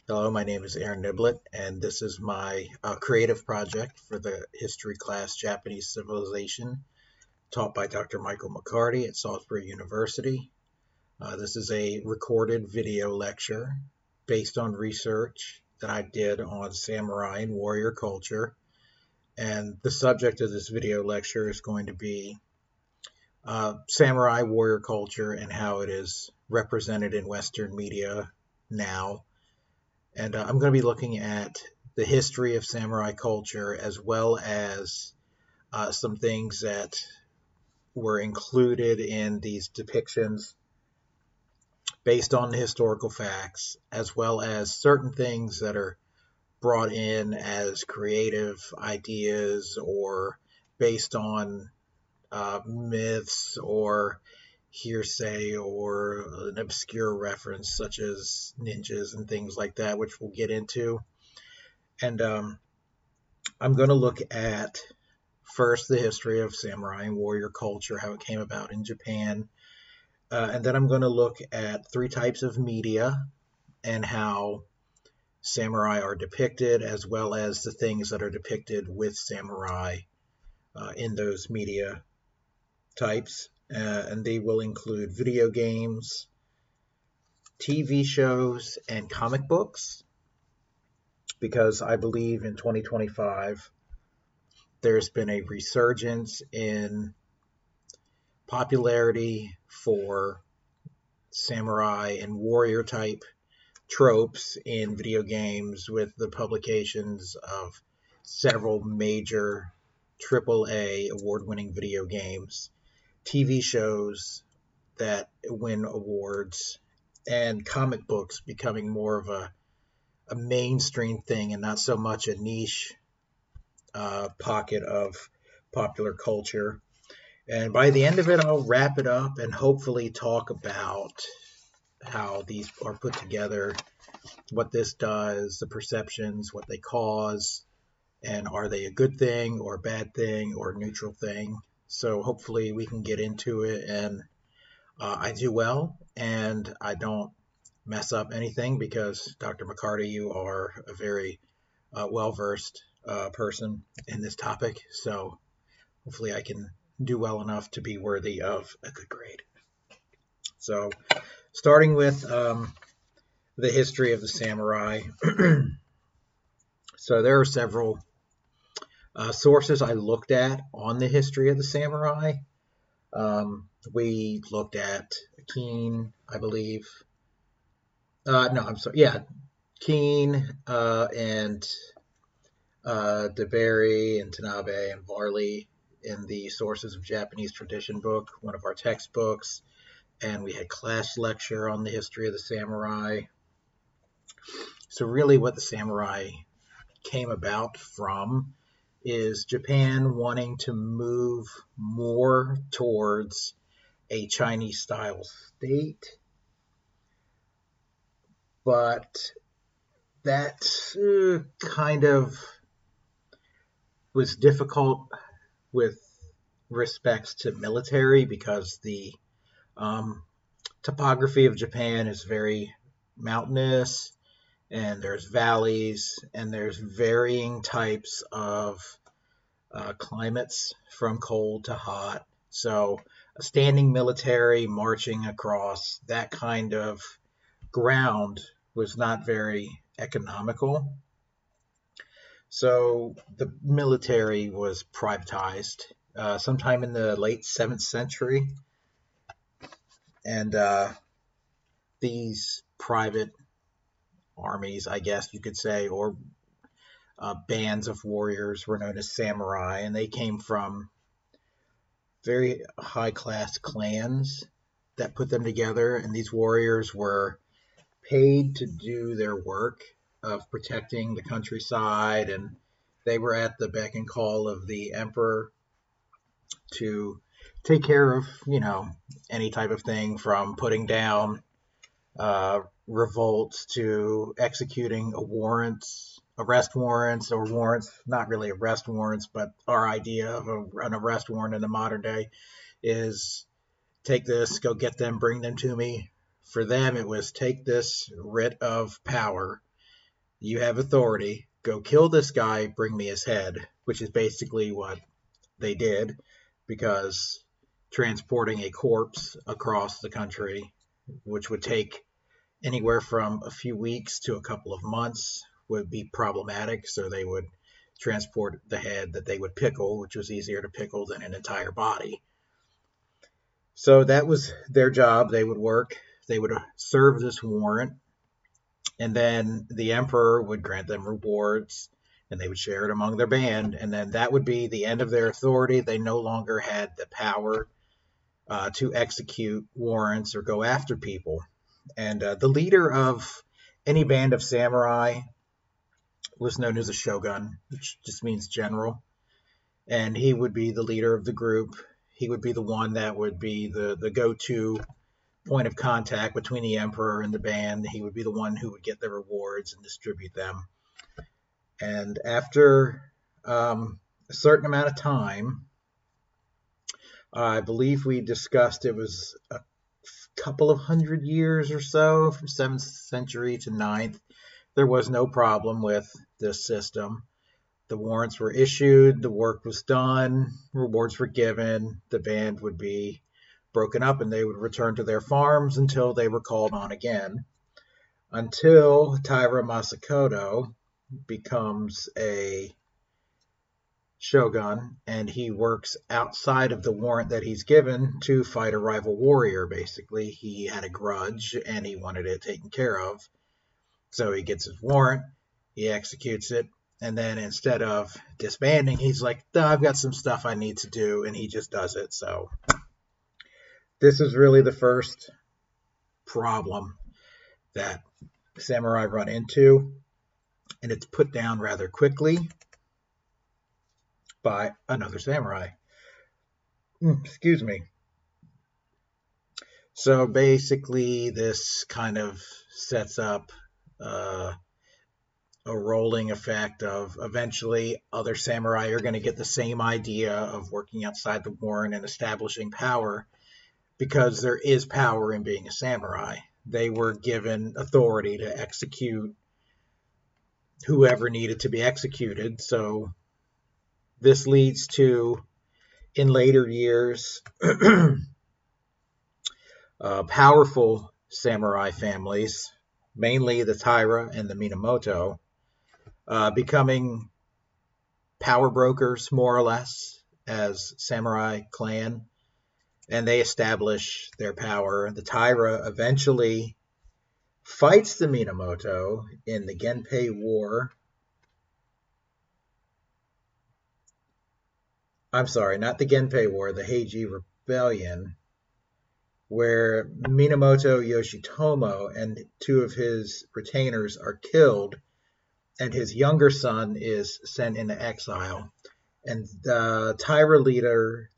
Hello, my name is Aaron Niblett, and this is my creative project for the history class Japanese Civilization taught by Dr. Michael McCarty at Salisbury University. This is a recorded video lecture based on research that I did on samurai and warrior culture. And the subject of this video lecture is going to be samurai warrior culture and how it is represented in Western media now. And I'm going to be looking at the history of samurai culture as well as some things that were included in these depictions based on the historical facts, as well as certain things that are brought in as creative ideas or based on myths or hearsay or an obscure reference such as ninjas and things like that, which we'll get into. And I'm going to look at first the history of samurai and warrior culture, how it came about in Japan. And then I'm going to look at three types of media and how samurai are depicted, as well as the things that are depicted with samurai in those media types. And they will include video games, TV shows, and comic books, because I believe in 2025 there's been a resurgence in popularity for samurai and warrior type tropes in video games with the publications of several major AAA award-winning video games, TV shows that win awards, and comic books becoming more of a mainstream thing and not so much a niche pocket of popular culture. And by the end of it, I'll wrap it up and hopefully talk about how these are put together, what this does, the perceptions, what they cause, and are they a good thing or a bad thing or a neutral thing. So hopefully we can get into it and I do well and I don't mess up anything, because Dr. McCarty, you are a very well-versed person in this topic. So hopefully I can do well enough to be worthy of a good grade. So starting with the history of the samurai. So there are several sources I looked at on the history of the samurai. We looked at Keen, I believe. No, I'm sorry. Yeah, Keen and DeBerry and Tanabe and Varley in the Sources of Japanese Tradition book, one of our textbooks. And we had class lecture on the history of the samurai. So really what the samurai came about from is Japan wanting to move more towards a Chinese style state, but that kind of was difficult with respects to military, because the topography of Japan is very mountainous, and there's valleys, and there's varying types of climates from cold to hot. So a standing military marching across that kind of ground was not very economical. So the military was privatized sometime in the late 7th century. And these private armies, I guess you could say, or bands of warriors were known as samurai, and they came from very high-class clans that put them together, and these warriors were paid to do their work of protecting the countryside, and they were at the beck and call of the emperor to take care of, any type of thing, from putting down revolts to executing arrest warrants, or warrants, not really arrest warrants, but our idea of an arrest warrant in the modern day is take this, go get them, bring them to me. For them, it was take this writ of power You have authority. Go kill this guy, bring me his head, which is basically what they did, because transporting a corpse across the country, which would take anywhere from a few weeks to a couple of months, would be problematic. So they would transport the head that they would pickle, which was easier to pickle than an entire body. So that was their job. They would work, they would serve this warrant, and then the emperor would grant them rewards, and they would share it among their band, and then that would be the end of their authority. They no longer had the power to execute warrants or go after people. And the leader of any band of samurai was known as a shogun, which just means general. And he would be the leader of the group. He would be the one that would be the go-to point of contact between the emperor and the band. He would be the one who would get the rewards and distribute them. And after a certain amount of time, I believe we discussed it was a couple of hundred years or so, from 7th century to 9th, there was no problem with this system. The warrants were issued, the work was done, rewards were given, the band would be broken up and they would return to their farms until they were called on again, until Taira Masakoto becomes a shogun, and he works outside of the warrant that he's given to fight a rival warrior. Basically, he had a grudge and he wanted it taken care of. So he gets his warrant, he executes it, and then instead of disbanding, he's like, I've got some stuff I need to do, and he just does it. So this is really the first problem that samurai run into, and it's put down rather quickly by another samurai. Excuse me. So basically, this kind of sets up a rolling effect of eventually other samurai are going to get the same idea of working outside the warren and establishing power, because there is power in being a samurai. They were given authority to execute whoever needed to be executed. So this leads to, in later years, powerful samurai families, mainly the Taira and the Minamoto, becoming power brokers, more or less, as samurai clan, and they establish their power. The Taira eventually fights the Minamoto in the Genpei War. I'm sorry, not the Genpei War, the Heiji Rebellion, where Minamoto Yoshitomo and two of his retainers are killed, and his younger son is sent into exile. And the Taira leader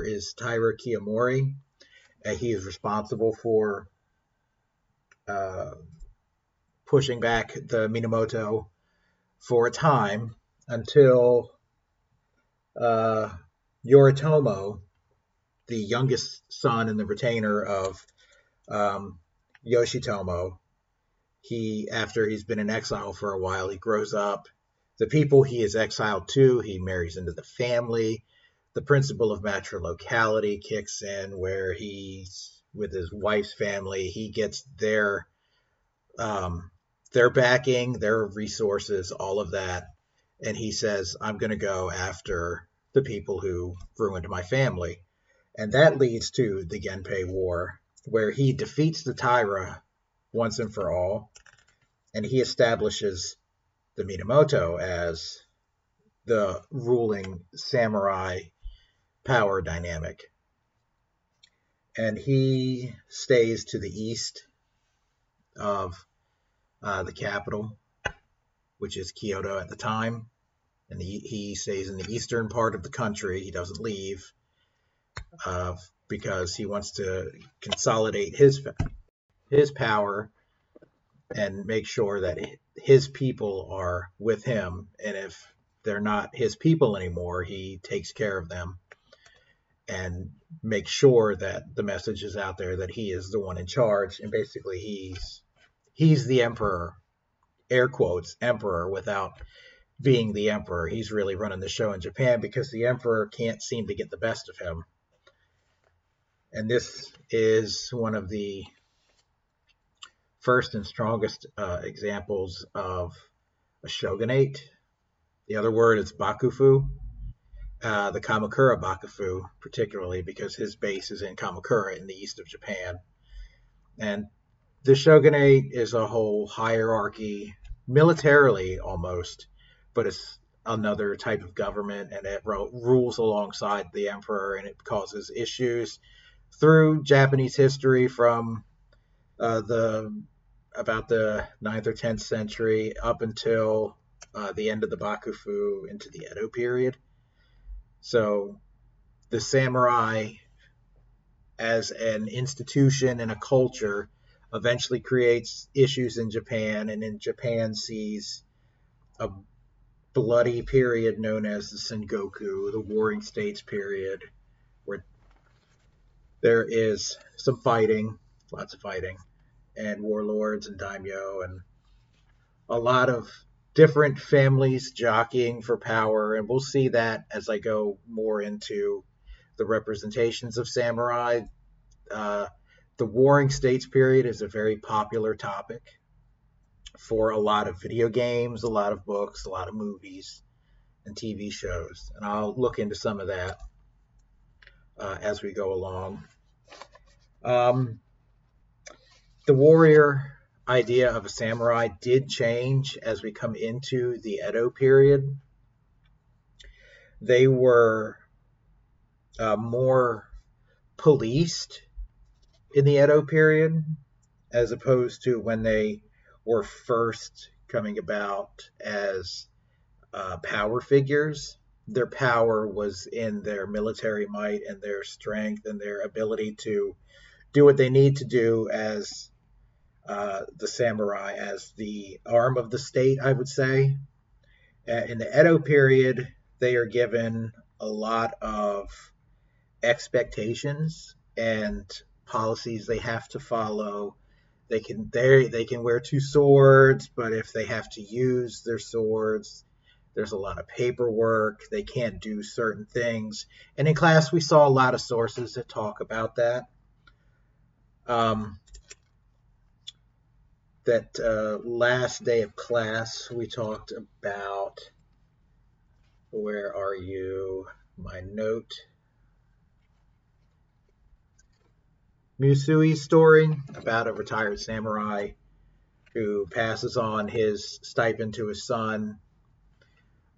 is Taira Kiyomori. He is responsible for pushing back the Minamoto for a time until Yoritomo, the youngest son and the retainer of Yoshitomo, after he's been in exile for a while, he grows up. The people he is exiled to, he marries into the family. The principle of matrilocality kicks in, where he's with his wife's family. He gets their backing, their resources, all of that. And he says, I'm going to go after the people who ruined my family. And that leads to the Genpei War, where he defeats the Taira once and for all, and he establishes the Minamoto as the ruling samurai power dynamic. And he stays to the east of the capital, which is Kyoto at the time. And he stays in the eastern part of the country. He doesn't leave because he wants to consolidate his power and make sure that his people are with him. And if they're not his people anymore, he takes care of them and makes sure that the message is out there that he is the one in charge. And basically he's the emperor air quotes, emperor without being the emperor. He's really running the show in Japan because the emperor can't seem to get the best of him. And this is one of the first and strongest examples of a shogunate. The other word is bakufu. The Kamakura Bakufu, particularly because his base is in Kamakura in the east of Japan. And the shogunate is a whole hierarchy, militarily almost, but it's another type of government, and it rules alongside the emperor, and it causes issues through Japanese history from the about the 9th or 10th century up until the end of the Bakufu into the Edo period. So the samurai as an institution and a culture eventually creates issues in Japan, and in Japan sees a bloody period known as the Sengoku, the Warring States period, where there is some fighting, lots of fighting, and warlords and daimyo, and a lot of different families jockeying for power. And we'll see that as I go more into the representations of samurai. The Warring States period is a very popular topic for a lot of video games, a lot of books, a lot of movies, and TV shows. And I'll look into some of that as we go along. The warrior idea of a samurai did change as we come into the Edo period. They were more policed in the Edo period as opposed to when they were first coming about as power figures. Their power was in their military might and their strength and their ability to do what they need to do as the samurai, as the arm of the state, I would say. In the Edo period, they are given a lot of expectations and policies they have to follow. They can wear two swords, but if they have to use their swords, there's a lot of paperwork. They can't do certain things. And in class, we saw a lot of sources that talk about that. Last day of class, we talked about, where are you? My note. Musui's story about a retired samurai who passes on his stipend to his son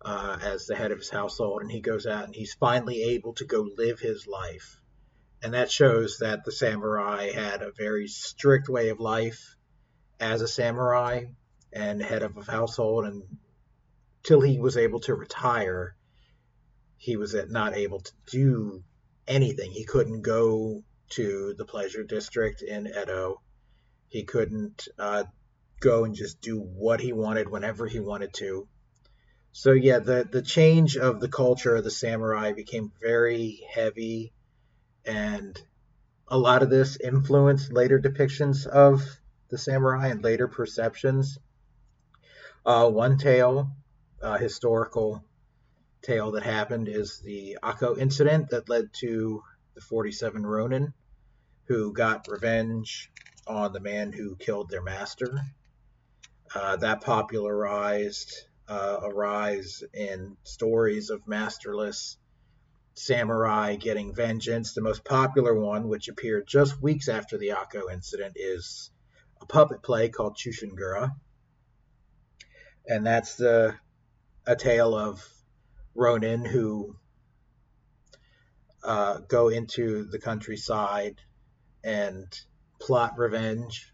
as the head of his household, and he goes out and he's finally able to go live his life. And that shows that the samurai had a very strict way of life as a samurai and head of a household, and till he was able to retire, he was not able to do anything. He couldn't go to the pleasure district in Edo. He couldn't go and just do what he wanted whenever he wanted to. So yeah, the change of the culture of the samurai became very heavy, and a lot of this influenced later depictions of the samurai and later perceptions. One historical tale that happened is the Akko incident that led to the 47 Ronin, who got revenge on the man who killed their master. That popularized a rise in stories of masterless samurai getting vengeance. The most popular one, which appeared just weeks after the Akko incident, is a puppet play called Chushingura. And that's a tale of Ronin who go into the countryside and plot revenge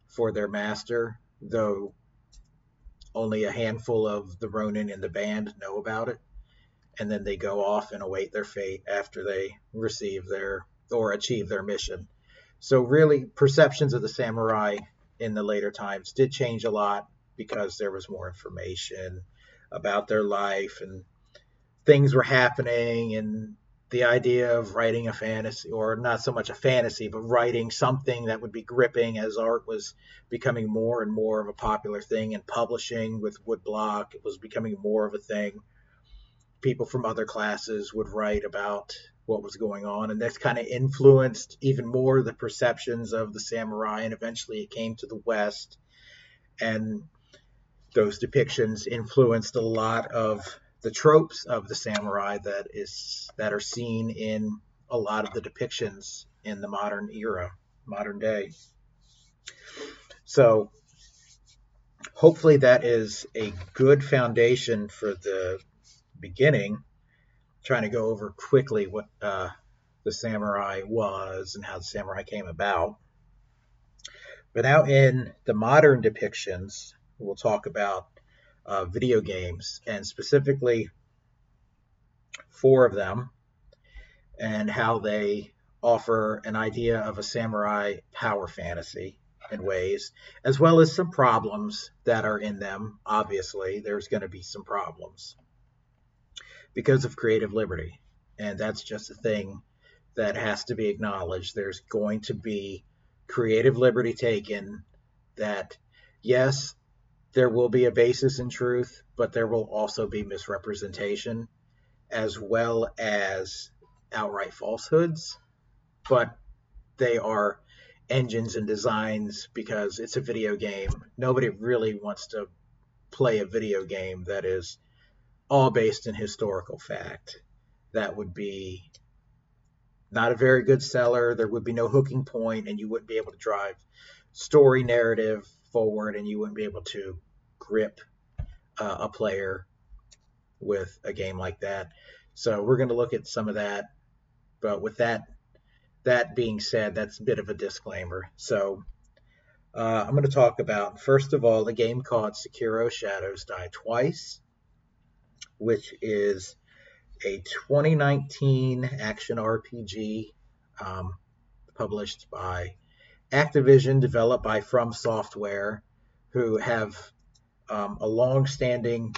for their master, though only a handful of the Ronin in the band know about it. And then they go off and await their fate after they receive achieve their mission. So really, perceptions of the samurai in the later times did change a lot because there was more information about their life and things were happening, and the idea of writing a fantasy, or not so much a fantasy, but writing something that would be gripping as art was becoming more and more of a popular thing, and publishing with woodblock, it was becoming more of a thing. People from other classes would write about what was going on, and that's kind of influenced even more the perceptions of the samurai, and eventually it came to the West, and those depictions influenced a lot of the tropes of the samurai that are seen in a lot of the depictions in the modern era, modern day. So hopefully that is a good foundation for the beginning, trying to go over quickly what the samurai was and how the samurai came about. But now in the modern depictions, we'll talk about video games, and specifically four of them, and how they offer an idea of a samurai power fantasy in ways, as well as some problems that are in them. Obviously, there's going to be some problems because of creative liberty, and that's just a thing that has to be acknowledged. There's going to be creative liberty taken that, yes, there will be a basis in truth, but there will also be misrepresentation as well as outright falsehoods. But they are engines and designs because it's a video game. Nobody really wants to play a video game that is all based in historical fact. That would be not a very good seller. There would be no hooking point, and you wouldn't be able to drive story narrative forward, and you wouldn't be able to grip a player with a game like that. So we're going to look at some of that. But with that being said, that's a bit of a disclaimer. So I'm going to talk about, first of all, a game called Sekiro: Shadows Die Twice, which is a 2019 action RPG published by Activision, developed by From Software, who have a long-standing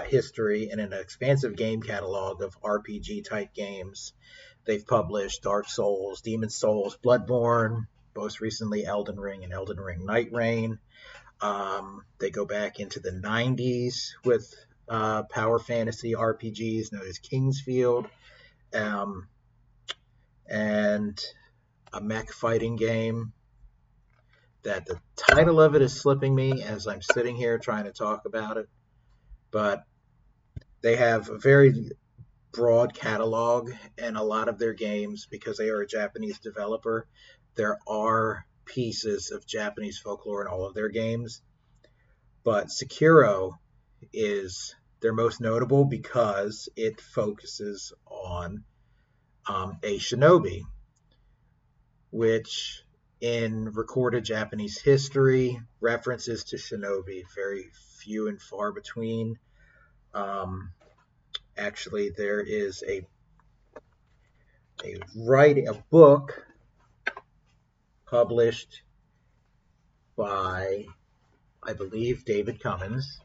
history and an expansive game catalog of RPG-type games. They've published Dark Souls, Demon's Souls, Bloodborne, most recently Elden Ring and Elden Ring Night Reign. They go back into the 90s with power fantasy RPGs known as Kingsfield, and a mech fighting game that the title of it is slipping me as I'm sitting here trying to talk about it. But they have a very broad catalog, and a lot of their games, because they are a Japanese developer, there are pieces of Japanese folklore in all of their games. But Sekiro is their most notable because it focuses on a shinobi, which in recorded Japanese history, references to shinobi very few and far between. Actually, there is a book published by, I believe, David Cummins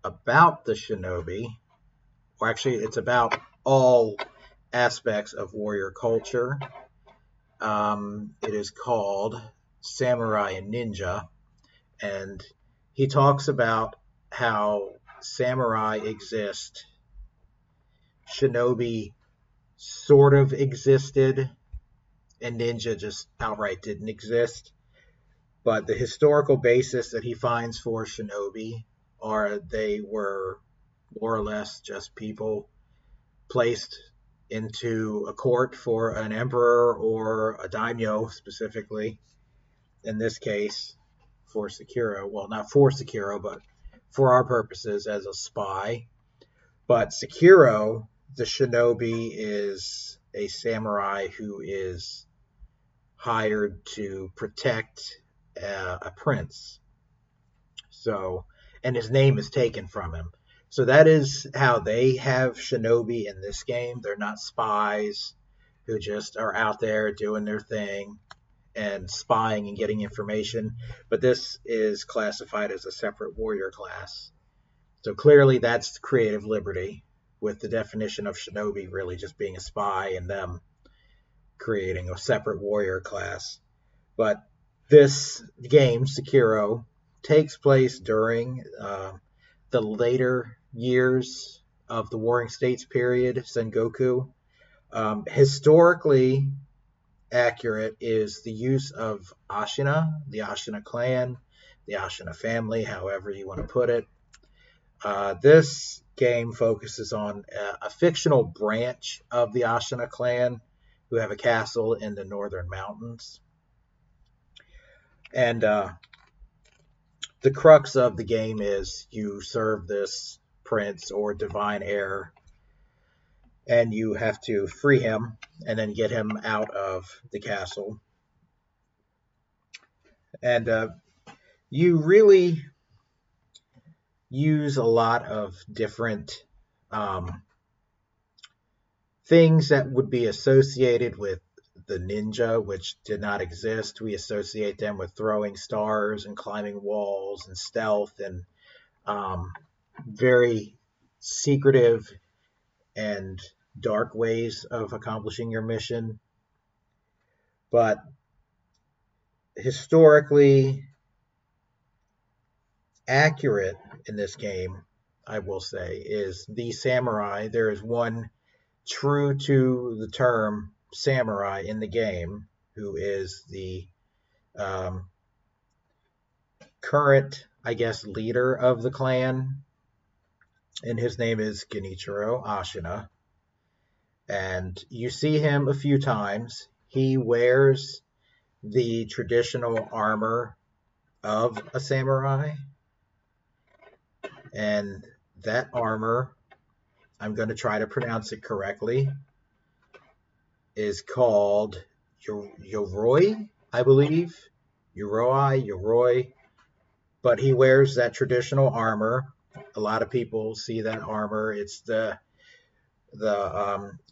about the shinobi. Or actually, it's about all aspects of warrior culture. It is called Samurai and Ninja, and he talks about how samurai exist, shinobi sort of existed, and ninja just outright didn't exist. But the historical basis that he finds for shinobi are they were more or less just people placed into a court for an emperor or a daimyo, specifically in this case for Sekiro. Well, not for Sekiro, but for our purposes as a spy. But Sekiro, the shinobi, is a samurai who is hired to protect a prince. So, and his name is taken from him. So that is how they have shinobi in this game. They're not spies who just are out there doing their thing and spying and getting information, but this is classified as a separate warrior class. So clearly that's creative liberty. with the definition of shinobi really just being a spy and them creating a separate warrior class. But this game, Sekiro, takes place during the later years of the Warring States period, Sengoku. Historically accurate is the use of Ashina, the Ashina clan, the Ashina family, however you want to put it. This game focuses on a fictional branch of the Ashina clan who have a castle in the northern mountains. And the crux of the game is you serve this prince or divine heir, and you have to free him and then get him out of the castle. And you really use a lot of different things that would be associated with the ninja, which did not exist. We associate them with throwing stars and climbing walls and stealth and very secretive and dark ways of accomplishing your mission. But historically accurate in this game, I will say, is the samurai. There is one true to the term samurai in the game who is the current, I guess, leader of the clan, and his name is Genichiro Ashina. And you see him a few times. He wears the traditional armor of a samurai, and that armor, I'm going to try to pronounce it correctly, is called Yoroi, I believe. Yoroi. But he wears that traditional armor. A lot of people see that armor. It's the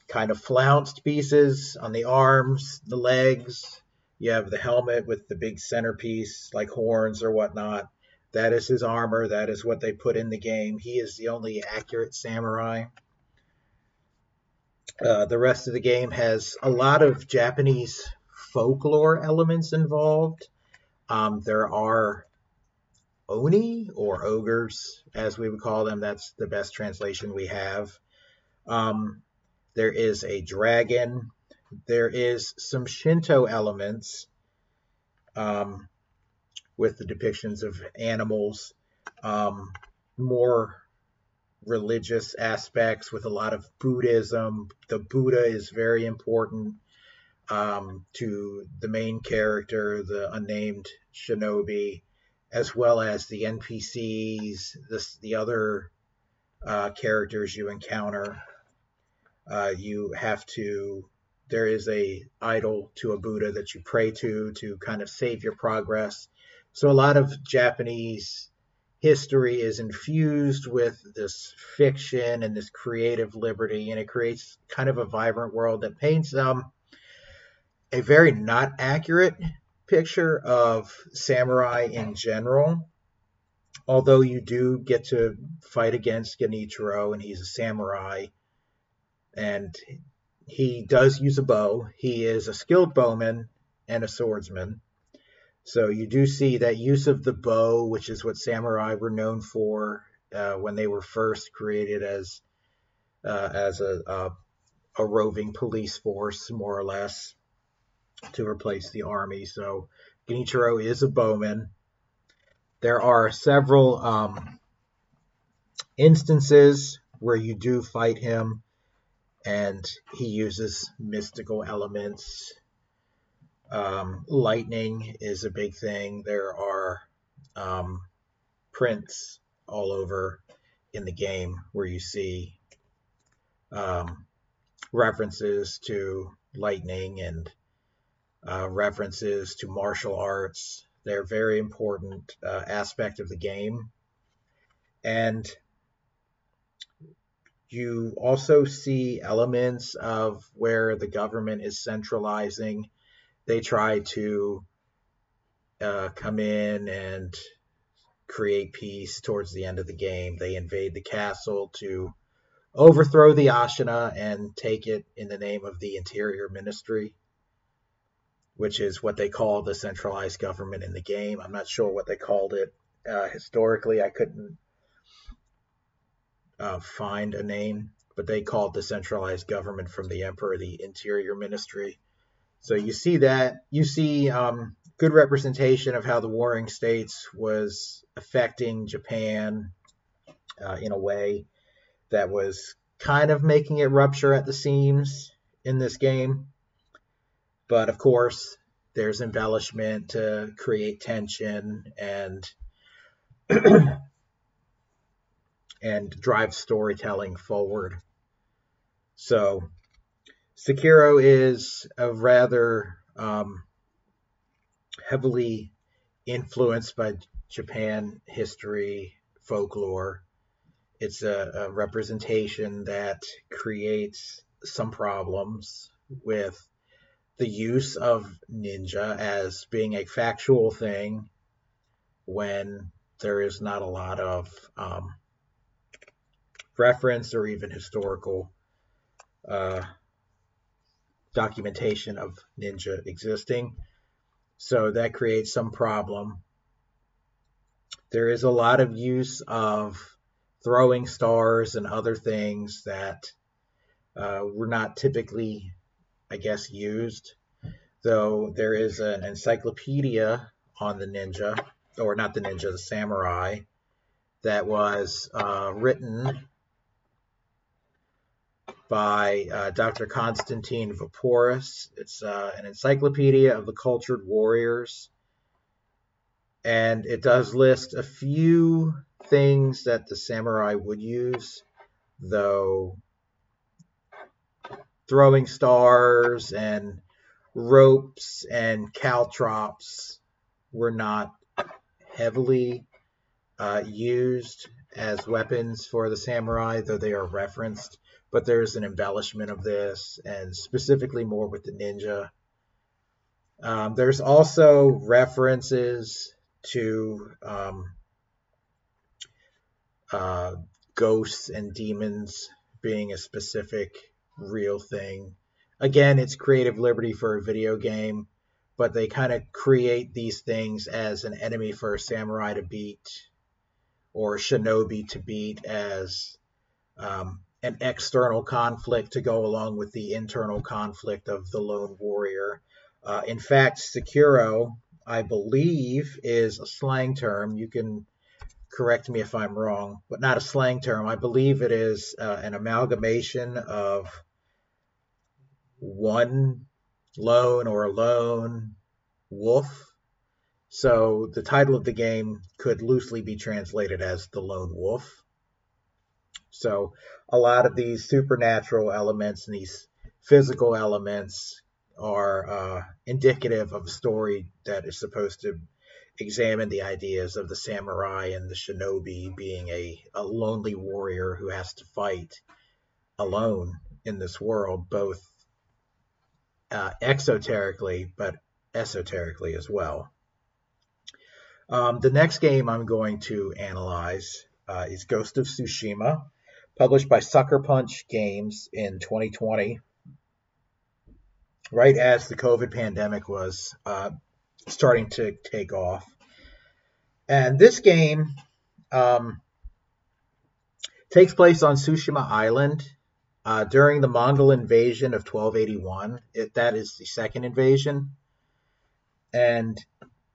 kind of flounced pieces on the arms, the legs. You have the helmet with the big centerpiece, like horns or whatnot. That is his armor. That is what they put in the game. He is the only accurate samurai. The rest of the game has a lot of Japanese folklore elements involved. There are oni, or ogres, as we would call them. That's the best translation we have. There is a dragon. There is some Shinto elements with the depictions of animals, more religious aspects with a lot of Buddhism. The Buddha is very important to the main character, the unnamed shinobi, as well as the NPCs, the other characters you encounter. There is a idol to a Buddha that you pray to kind of save your progress. So a lot of Japanese history is infused with this fiction and this creative liberty, and it creates kind of a vibrant world that paints a very not accurate picture of samurai in general. Although you do get to fight against Genichiro, and he's a samurai, and he does use a bow. He is a skilled bowman and a swordsman. So you do see that use of the bow, which is what samurai were known for when they were first created as a roving police force, more or less, to replace the army. So Genichiro is a bowman. There are several instances where you do fight him, and he uses mystical elements. Lightning is a big thing. There are prints all over in the game where you see references to lightning and references to martial arts. They're a very important aspect of the game. And you also see elements of where the government is centralizing. They try to come in and create peace towards the end of the game. They invade the castle to overthrow the Ashina and take it in the name of the Interior Ministry, which is what they call the centralized government in the game. I'm not sure what they called it historically. I couldn't find a name, but they called the centralized government from the emperor the Interior Ministry. So you see that. You see good representation of how the Warring States was affecting Japan in a way that was kind of making it rupture at the seams in this game. But of course, there's embellishment to create tension and and drive storytelling forward. So Sekiro is a rather heavily influenced by Japan history, folklore. It's a representation that creates some problems with the use of ninja as being a factual thing when there is not a lot of reference or even historical documentation of ninja existing. So that creates some problem. There is a lot of use of throwing stars and other things that were not typically, I guess, used. Though there is an encyclopedia on the ninja, or not the ninja, the samurai, that was written by Dr. Constantine Vaporis. It's an encyclopedia of the cultured warriors, and it does list a few things that the samurai would use, though throwing stars and ropes and caltrops were not heavily used as weapons for the samurai, though they are referenced. But there's an embellishment of this, and specifically more with the ninja. There's also references to ghosts and demons being a specific real thing. Again, it's creative liberty for a video game, but they kind of create these things as an enemy for a samurai to beat or shinobi to beat as an external conflict to go along with the internal conflict of the lone warrior. In fact, Sekiro, I believe, is a slang term. You can correct me if I'm wrong, but not a slang term. I believe it is an amalgamation of one lone or lone wolf. So the title of the game could loosely be translated as the lone wolf. So a lot of these supernatural elements and these physical elements are indicative of a story that is supposed to examine the ideas of the samurai and the shinobi being a lonely warrior who has to fight alone in this world, both exoterically but esoterically as well. The next game I'm going to analyze is Ghost of Tsushima, published by Sucker Punch Games in 2020, right as the COVID pandemic was starting to take off. And this game takes place on Tsushima Island during the Mongol invasion of 1281. That is the second invasion. And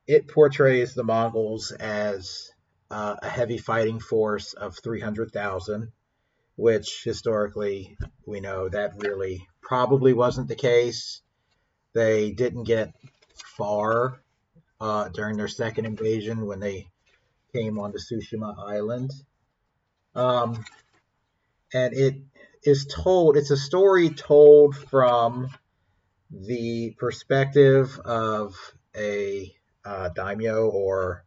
it portrays the Mongols as a heavy fighting force of 300,000, which historically we know that really probably wasn't the case. They didn't get far during their second invasion when they came onto Tsushima Island. And it's a story told from the perspective of a daimyo,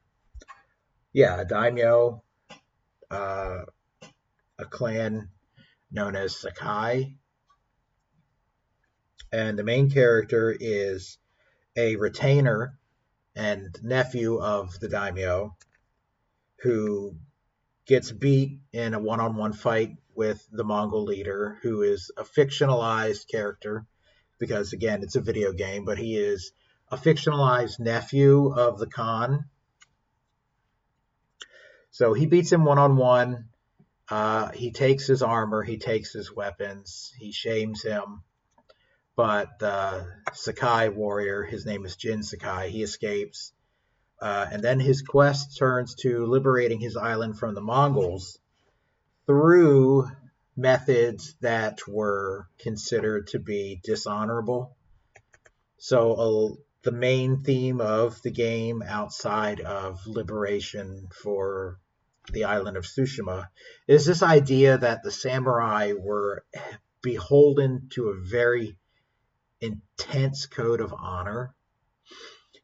a daimyo, a clan known as Sakai. And the main character is a retainer and nephew of the daimyo who gets beat in a one-on-one fight with the Mongol leader, who is a fictionalized character, because again, it's a video game, but he is a fictionalized nephew of the Khan. So he beats him one on one. He takes his armor, he takes his weapons, he shames him. But the Sakai warrior, his name is Jin Sakai, he escapes. And then his quest turns to liberating his island from the Mongols through methods that were considered to be dishonorable. So the main theme of the game, outside of liberation for the island of Tsushima, is this idea that the samurai were beholden to a very intense code of honor.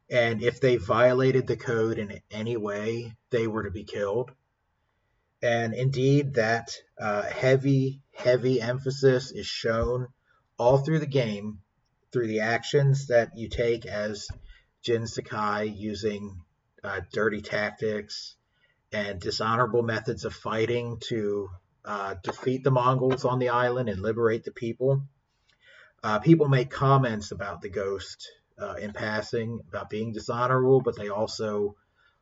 And if they violated the code in any way, they were to be killed. And indeed, that heavy emphasis is shown all through the game, through the actions that you take as Jin Sakai, using dirty tactics and dishonorable methods of fighting to defeat the Mongols on the island and liberate the people. People make comments about the ghost in passing, about being dishonorable, but they also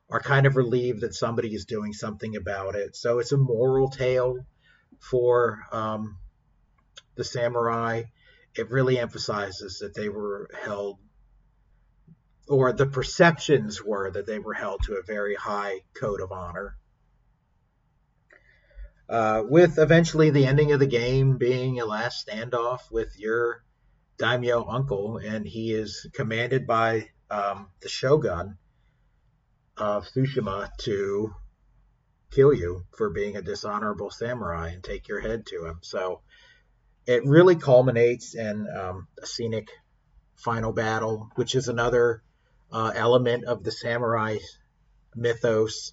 are kind of relieved that somebody is doing something about it. So it's a moral tale for the samurai. It really emphasizes that they were held, or the perceptions were that they were held to a very high code of honor. With eventually the ending of the game being a last standoff with your daimyo uncle, and he is commanded by the shogun of Tsushima to kill you for being a dishonorable samurai and take your head to him. So it really culminates in a scenic final battle, which is another element of the samurai mythos.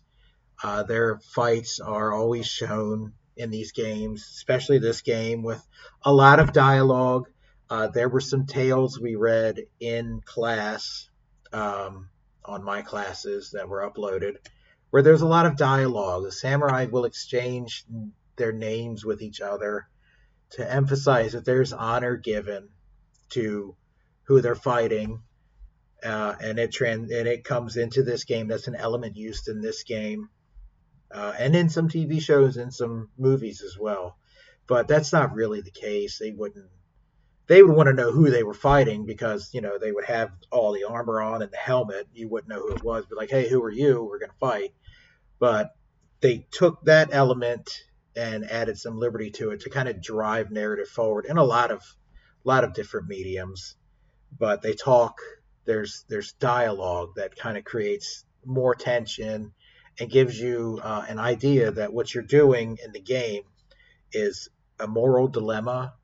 Their fights are always shown in these games, especially this game, with a lot of dialogue. There were some tales we read in class, on my classes that were uploaded, where there's a lot of dialogue. The samurai will exchange their names with each other to emphasize that there's honor given to who they're fighting, and it comes into this game. That's an element used in this game, and in some TV shows and some movies as well. But that's not really the case. They would want to know who they were fighting, because they would have all the armor on and the helmet. You wouldn't know who it was. Be like, hey, who are you? We're going to fight. But they took that element and added some liberty to it to kind of drive narrative forward in a lot of different mediums. But they talk. There's dialogue that kind of creates more tension and gives you an idea that what you're doing in the game is a moral dilemma,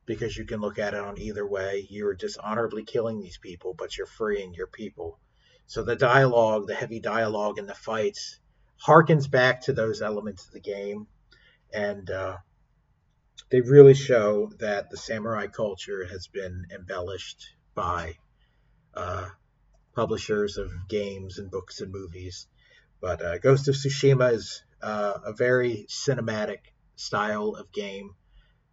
because you can look at it on either way. You're dishonorably killing these people, but you're freeing your people. So the dialogue, the heavy dialogue in the fights, harkens back to those elements of the game, and they really show that the samurai culture has been embellished by publishers of games and books and movies. But Ghost of Tsushima is a very cinematic style of game.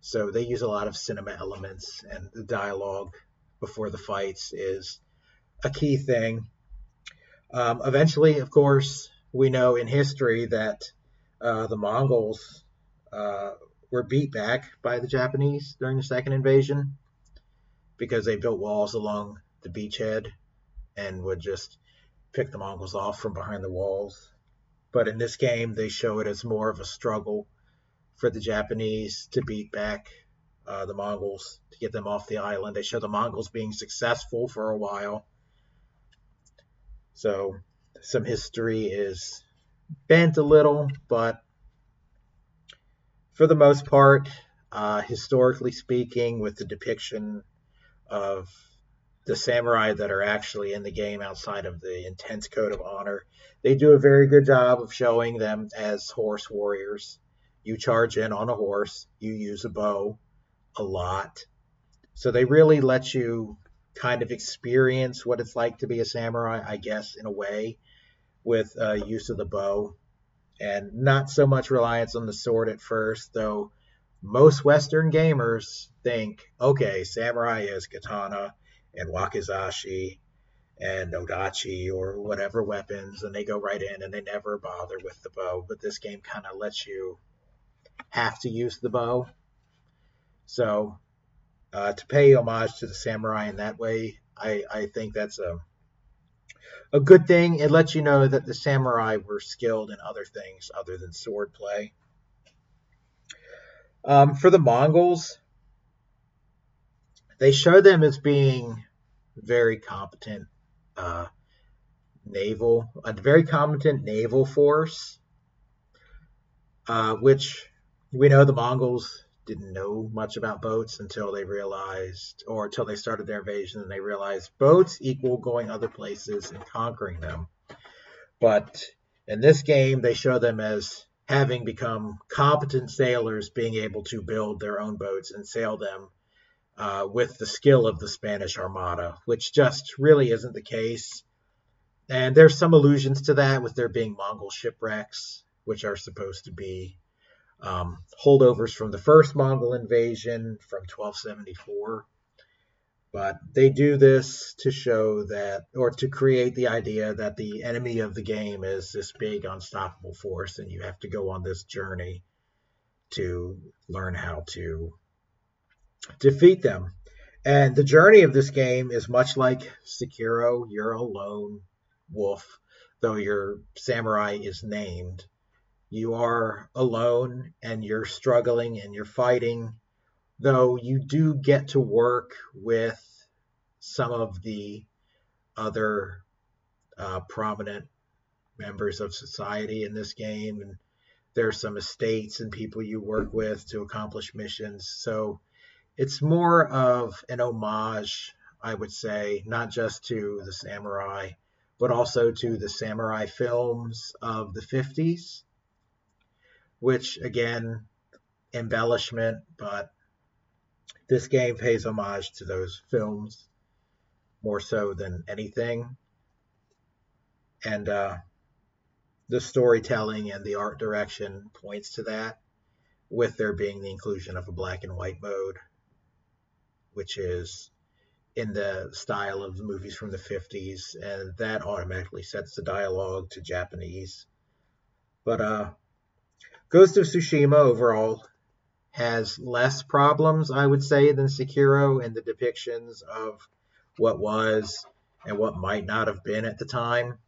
So they use a lot of cinema elements, and the dialogue before the fights is a key thing. Eventually, of course, we know in history that the Mongols were beat back by the Japanese during the second invasion, because they built walls along the beachhead and would just pick the Mongols off from behind the walls. But in this game, they show it as more of a struggle for the Japanese to beat back the Mongols, to get them off the island. They show the Mongols being successful for a while. So some history is bent a little, but for the most part, historically speaking, with the depiction of the samurai that are actually in the game outside of the intense code of honor, they do a very good job of showing them as horse warriors. You charge in on a horse, you use a bow a lot. So they really let you kind of experience what it's like to be a samurai, I guess, in a way, with use of the bow, and not so much reliance on the sword at first, though most Western gamers think, okay, samurai is katana and wakizashi and odachi or whatever weapons, and they go right in and they never bother with the bow. But this game kind of lets you have to use the bow. So to pay homage to the samurai in that way, I think that's a good thing. It lets you know that the samurai were skilled in other things other than sword play. For the Mongols, they show them as being very competent uh, a very competent naval force, which we know the Mongols didn't know much about boats until they realized, or until they started their invasion, and they realized boats equal going other places and conquering them. But in this game, they show them as having become competent sailors, being able to build their own boats and sail them with the skill of the Spanish Armada, which just really isn't the case. And there's some allusions to that with there being Mongol shipwrecks, which are supposed to be holdovers from the first Mongol invasion from 1274. But they do this to show that, or to create the idea that the enemy of the game is this big, unstoppable force, and you have to go on this journey to learn how to defeat them. And the journey of this game is much like Sekiro. You're a lone wolf, though your samurai is named. You are alone and you're struggling and you're fighting, though you do get to work with some of the other prominent members of society in this game. And there's some estates and people you work with to accomplish missions. So it's more of an homage, I would say, not just to the samurai, but also to the samurai films of the 50s, which, again, embellishment, but this game pays homage to those films more so than anything. And the storytelling and the art direction points to that, with there being the inclusion of a black and white mode, which is in the style of the movies from the 50s, and that automatically sets the dialogue to Japanese. But Ghost of Tsushima overall has less problems, I would say, than Sekiro in the depictions of what was and what might not have been at the time.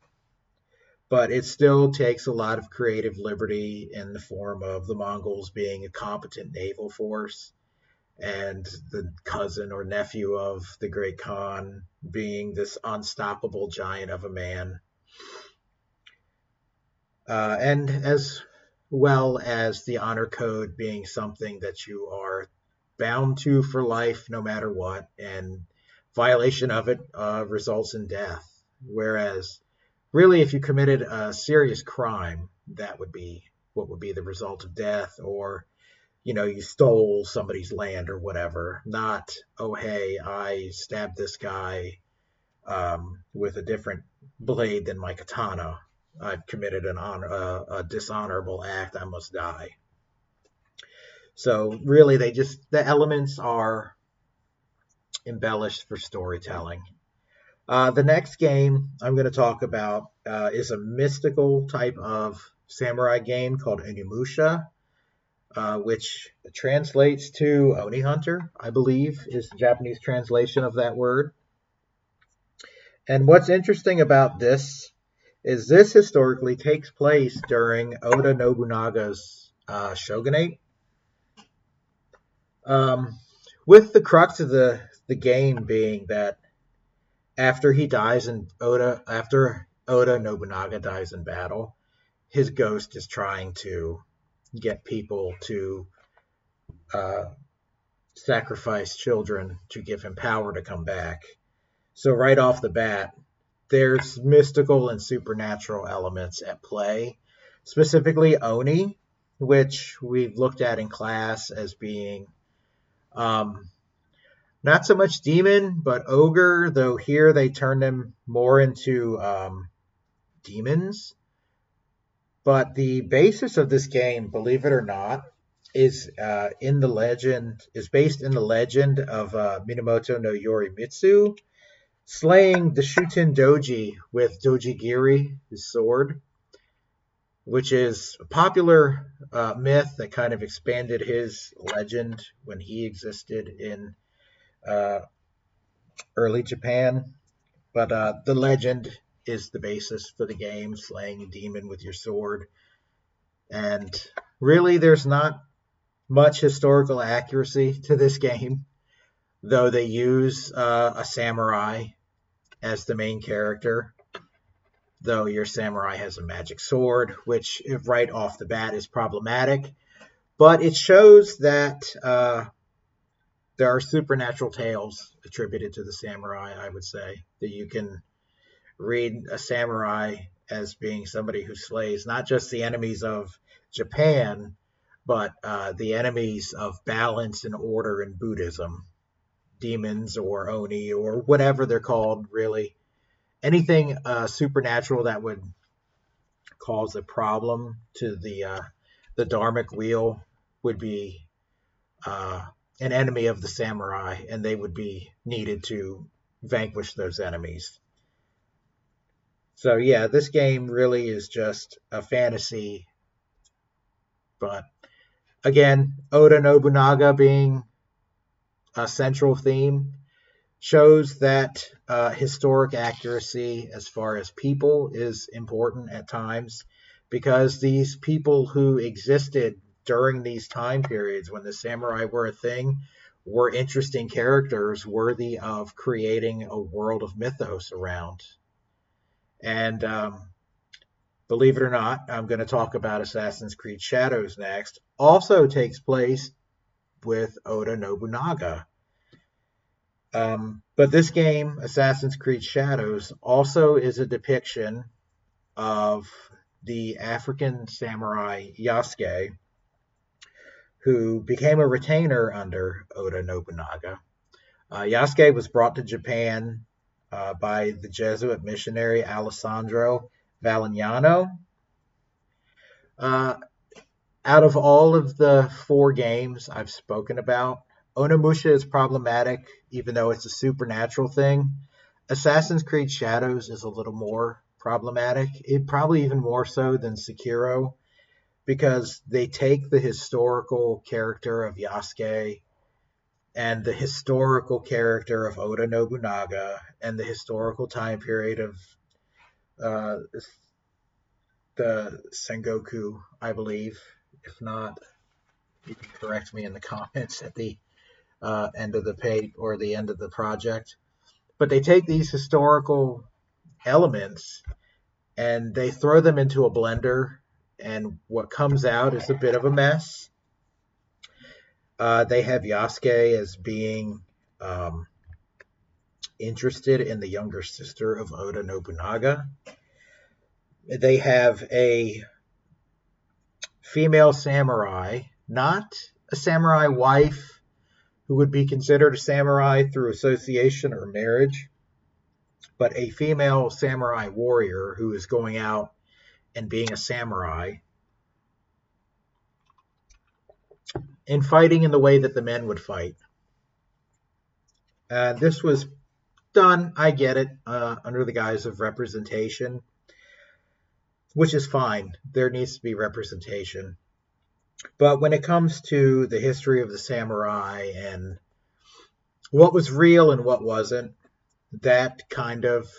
But it still takes a lot of creative liberty in the form of the Mongols being a competent naval force, and the cousin or nephew of the Great Khan being this unstoppable giant of a man. And as well as the honor code being something that you are bound to for life no matter what, and violation of it results in death. Whereas, really, if you committed a serious crime, that would be what would be the result of death, or you stole somebody's land or whatever. Not, oh, hey, I stabbed this guy with a different blade than my katana. I've committed a dishonorable act. I must die. So really, the elements are embellished for storytelling. The next game I'm going to talk about is a mystical type of samurai game called Onimusha, which translates to Oni Hunter, I believe, is the Japanese translation of that word. And what's interesting about this is this historically takes place during Oda Nobunaga's shogunate. With the crux of the game being that after Oda Nobunaga dies in battle, his ghost is trying to get people to sacrifice children to give him power to come back. So right off the bat, there's mystical and supernatural elements at play, specifically Oni, which we've looked at in class as being not so much demon, but ogre, though here they turn them more into demons. But the basis of this game, believe it or not, is based in the legend of Minamoto no Yorimitsu slaying the Shuten Doji with Dojigiri, his sword, which is a popular myth that kind of expanded his legend when he existed in uh, early Japan. But the legend is the basis for the game, slaying a demon with your sword. And really, there's not much historical accuracy to this game, though they use a samurai as the main character. Though your samurai has a magic sword, which right off the bat is problematic. But it shows that there are supernatural tales attributed to the samurai, I would say, that you can read a samurai as being somebody who slays not just the enemies of Japan, but the enemies of balance and order in Buddhism, demons or oni or whatever they're called, really. Anything supernatural that would cause a problem to the dharmic wheel would be an enemy of the samurai, and they would be needed to vanquish those enemies. So yeah, this game really is just a fantasy, but again, Oda Nobunaga being a central theme shows that historic accuracy as far as people is important at times, because these people who existed during these time periods when the samurai were a thing were interesting characters worthy of creating a world of mythos around. And believe it or not, I'm going to talk about Assassin's Creed Shadows next. Also takes place with Oda Nobunaga. But this game, Assassin's Creed Shadows, also is a depiction of the African samurai Yasuke, who became a retainer under Oda Nobunaga. Yasuke was brought to Japan by the Jesuit missionary Alessandro Valignano. Uh, Out of all of the 4 games I've spoken about, Onimusha is problematic, even though it's a supernatural thing. Assassin's Creed Shadows is a little more problematic, it probably even more so than Sekiro, because they take the historical character of Yasuke and the historical character of Oda Nobunaga and the historical time period of uh, the Sengoku, I believe. If not, you can correct me in the comments at the end of the page or the end of the project. But they take these historical elements and they throw them into a blender, and what comes out is a bit of a mess. They have Yasuke as being um, interested in the younger sister of Oda Nobunaga. They have a female samurai, not a samurai wife who would be considered a samurai through association or marriage, but a female samurai warrior who is going out and being a samurai and fighting in the way that the men would fight. This was done, I get it, under the guise of representation, which is fine. There needs to be representation. But when it comes to the history of the samurai and what was real and what wasn't, that kind of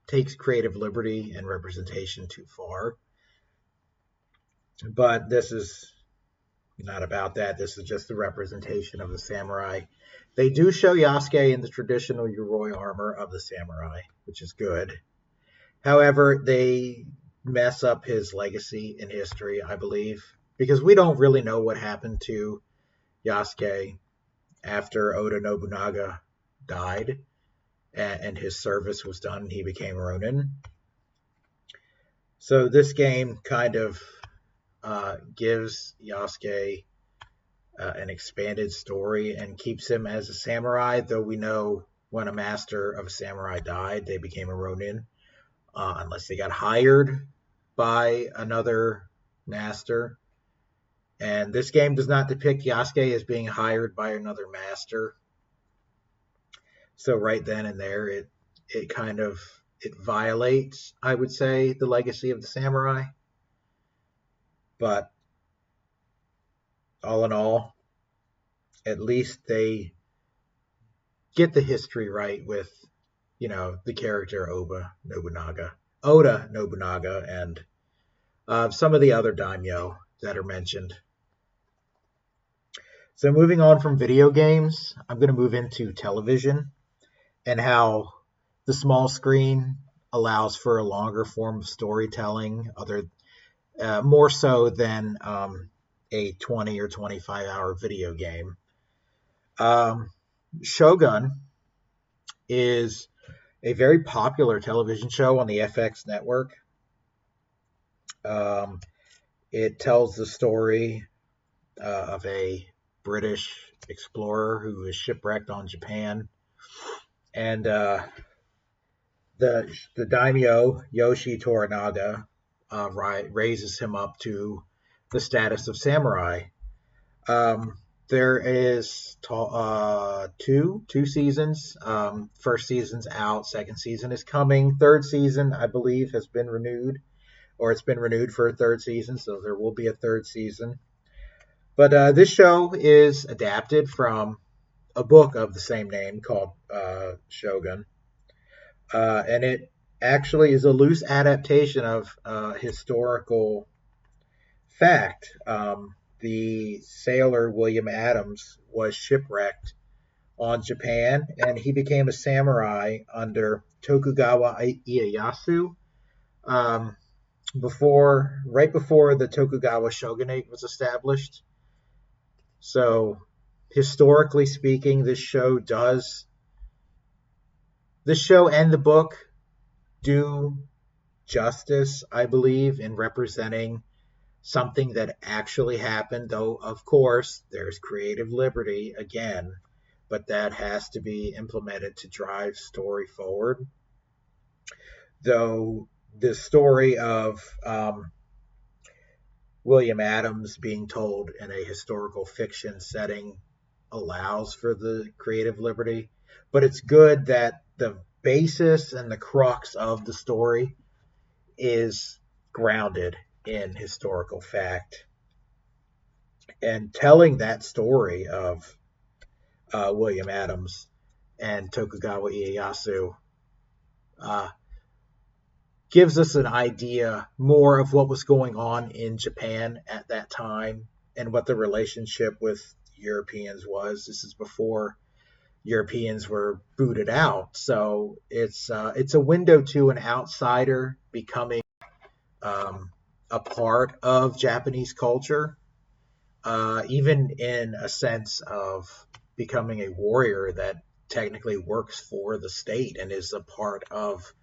takes creative liberty and representation too far. But this is not about that. This is just the representation of the samurai. They do show Yasuke in the traditional Yoroi armor of the samurai, which is good. However, they mess up his legacy in history, I believe, because we don't really know what happened to Yasuke after Oda Nobunaga died and his service was done. He became Ronin. So this game kind of gives Yasuke an expanded story and keeps him as a samurai, though we know when a master of a samurai died, they became a Ronin, unless they got hired by another master. And this game does not depict Yasuke as being hired by another master. So right then and there, it kind of it violates, I would say, the legacy of the samurai. But all in all, at least they get the history right with, the character Oda Nobunaga, and some of the other daimyo that are mentioned. So moving on from video games, I'm going to move into television and how the small screen allows for a longer form of storytelling, more so than a 20 or 25-hour video game. Shogun is a very popular television show on the FX network. It tells the story of a British explorer who is shipwrecked on Japan, and the daimyo Yoshi Toranaga raises him up to the status of samurai. There is two seasons. First season's out. Second season is coming. Third season, I believe, has been renewed, or it's been renewed for a third season. So there will be a third season. But this show is adapted from a book of the same name called Shogun, and it actually is a loose adaptation of historical fact. The sailor William Adams was shipwrecked on Japan, and he became a samurai under Tokugawa Ieyasu. Right before the Tokugawa shogunate was established. So, historically speaking, this show and the book do justice, I believe, in representing something that actually happened, though, of course, there's creative liberty again, but that has to be implemented to drive story forward. Though the story of William Adams being told in a historical fiction setting allows for the creative liberty, but it's good that the basis and the crux of the story is grounded in historical fact. And telling that story of William Adams and Tokugawa Ieyasu gives us an idea more of what was going on in Japan at that time and what the relationship with Europeans was. This is before Europeans were booted out, so it's a window to an outsider becoming a part of Japanese culture, even in a sense of becoming a warrior that technically works for the state and is a part of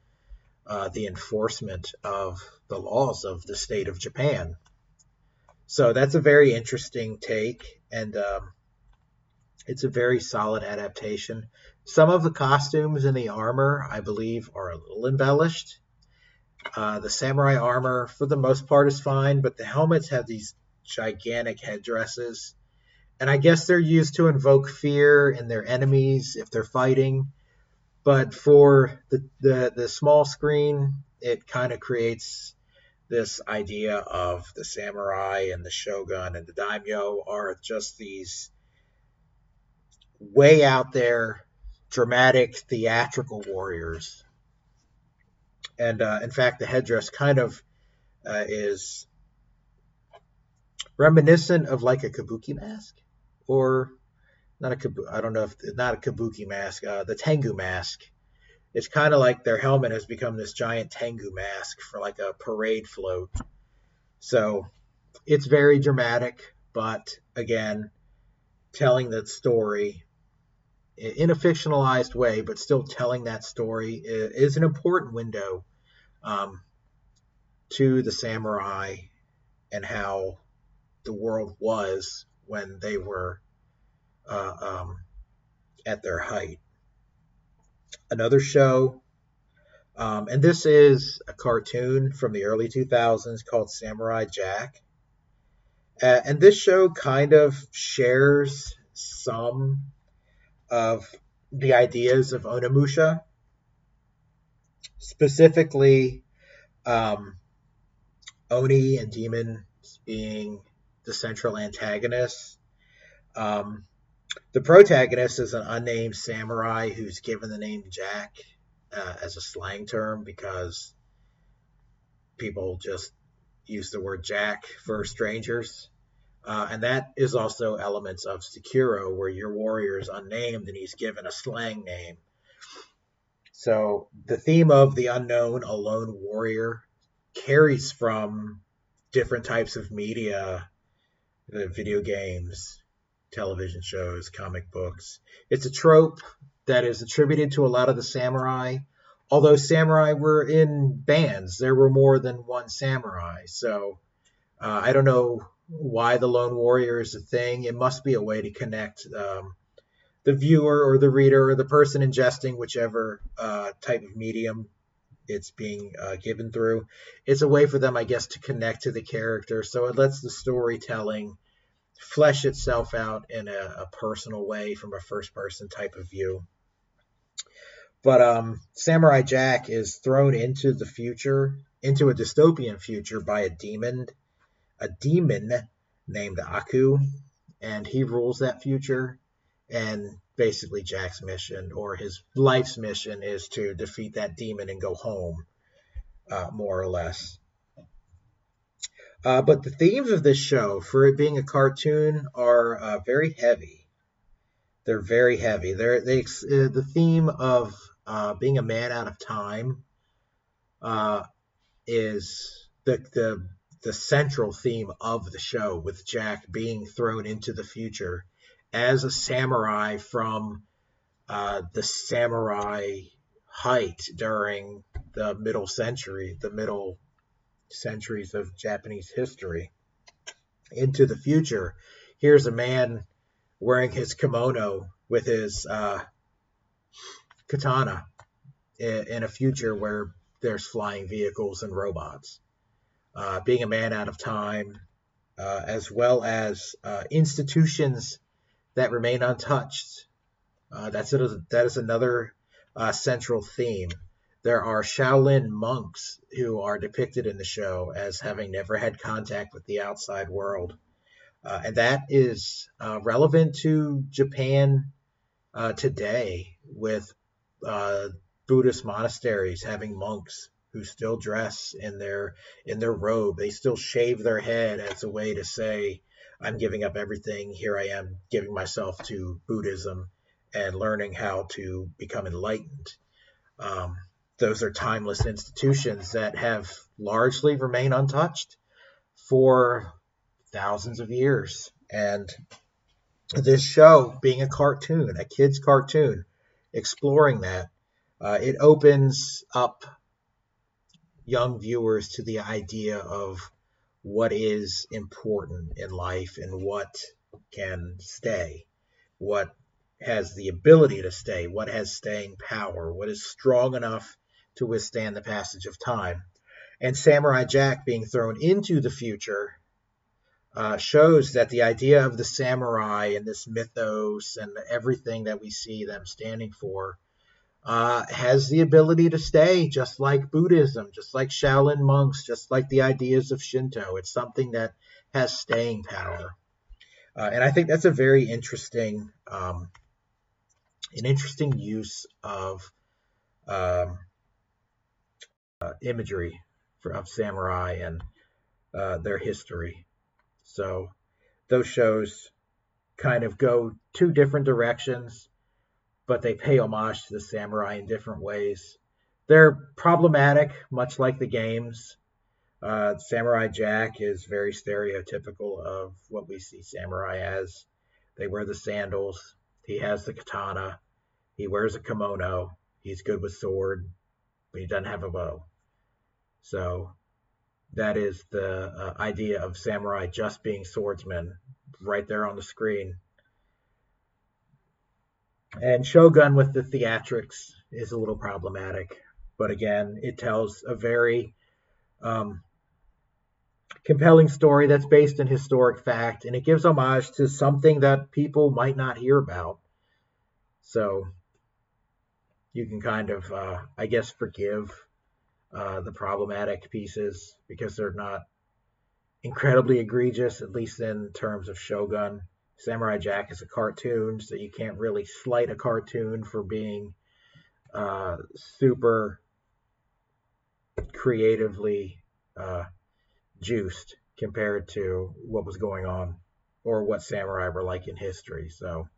the enforcement of the laws of the state of Japan. So that's a very interesting take, and it's a very solid adaptation. Some of the costumes and the armor, I believe, are a little embellished. The samurai armor, for the most part, is fine, but the helmets have these gigantic headdresses, and I guess they're used to invoke fear in their enemies if they're fighting. But for the small screen, it kind of creates this idea of the samurai and the shogun and the daimyo are just these way out there, dramatic, theatrical warriors. And in fact, the headdress kind of is reminiscent of like a kabuki mask, or not a kabuki. I don't know if not a kabuki mask. The tengu mask. It's kind of like their helmet has become this giant tengu mask for like a parade float. So it's very dramatic, but again, telling that story in a fictionalized way, but still telling that story is an important window to the samurai and how the world was when they were at their height. Another show, and this is a cartoon from the early 2000s called Samurai Jack. And this show kind of shares some of the ideas of Onimusha, specifically um, Oni and demons being the central antagonists. Um, the protagonist is an unnamed samurai who's given the name Jack as a slang term because people just use the word Jack for strangers. And that is also elements of Sekiro, where your warrior is unnamed and he's given a slang name. So the theme of the unknown, a lone warrior, carries from different types of media, the video games, television shows, comic books. It's a trope that is attributed to a lot of the samurai. Although samurai were in bands, there were more than one samurai. So I don't know why the lone warrior is a thing. It must be a way to connect the viewer or the reader or the person ingesting whichever type of medium it's being given through. It's a way for them, I guess, to connect to the character. So it lets the storytelling flesh itself out in a personal way from a first person type of view. But Samurai Jack is thrown into the future, into a dystopian future by a demon named Aku, and he rules that future. And basically, Jack's mission or his life's mission is to defeat that demon and go home, more or less. But the themes of this show, for it being a cartoon, are very heavy. They're very heavy. The theme of being a man out of time uh, is the central theme of the show, with Jack being thrown into the future as a samurai from the samurai height during the middle centuries of Japanese history, into the future. Here's a man wearing his kimono with his katana in a future where there's flying vehicles and robots. Being a man out of time, as well as institutions that remain untouched. That is another central theme. There are Shaolin monks who are depicted in the show as having never had contact with the outside world. And that is relevant to Japan today, with uh, Buddhist monasteries having monks who still dress in their robe. They still shave their head as a way to say, "I'm giving up everything. Here I am, giving myself to Buddhism and learning how to become enlightened." Um, those are timeless institutions that have largely remained untouched for thousands of years. And this show, being a cartoon, a kid's cartoon, exploring that, it opens up young viewers to the idea of what is important in life and what can stay, what has the ability to stay, what has staying power, what is strong enough to withstand the passage of time. And Samurai Jack being thrown into the future shows that the idea of the samurai and this mythos and everything that we see them standing for has the ability to stay, just like Buddhism, just like Shaolin monks, just like the ideas of Shinto. It's something that has staying power. And I think that's a very interesting use of um, imagery of samurai and their history. So those shows kind of go two different directions, but they pay homage to the samurai in different ways. They're problematic, much like the games. Samurai Jack is very stereotypical of what we see samurai as. They wear the sandals. He has the katana. He wears a kimono. He's good with sword, but he doesn't have a bow. So that is the idea of samurai just being swordsmen right there on the screen. And Shogun with the theatrics is a little problematic. But again, it tells a very um, compelling story that's based in historic fact, and it gives homage to something that people might not hear about. So you can kind of, I guess, forgive the problematic pieces because they're not incredibly egregious, at least in terms of Shogun. Samurai Jack is a cartoon, so you can't really slight a cartoon for being super creatively juiced compared to what was going on or what samurai were like in history. So,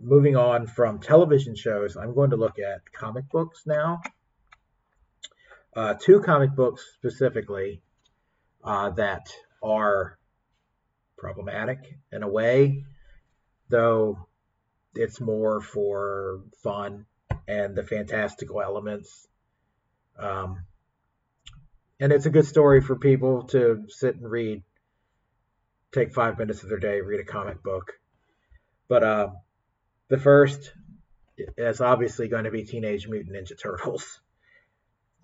moving on from television shows, I'm going to look at comic books now. Two comic books specifically that are problematic in a way, though it's more for fun and the fantastical elements. Um, and it's a good story for people to sit and read. Take 5 minutes of their day, read a comic book. But the first is obviously going to be Teenage Mutant Ninja Turtles.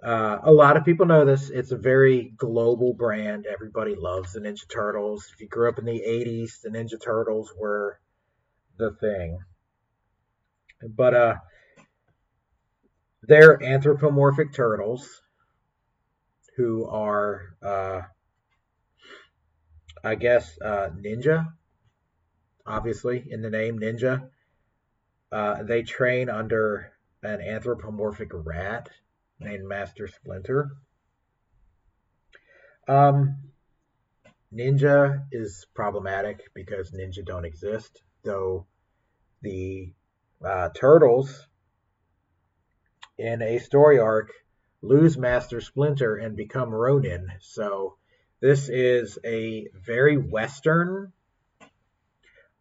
A lot of people know this. It's a very global brand. Everybody loves the Ninja Turtles. If you grew up in the 80s, the Ninja Turtles were the thing. But they're anthropomorphic turtles who are, I guess, ninja, obviously, in the name ninja. They train under an anthropomorphic rat named Master Splinter. Ninja is problematic because ninja don't exist, though the turtles in a story arc lose Master Splinter and become Ronin. So this is a very Western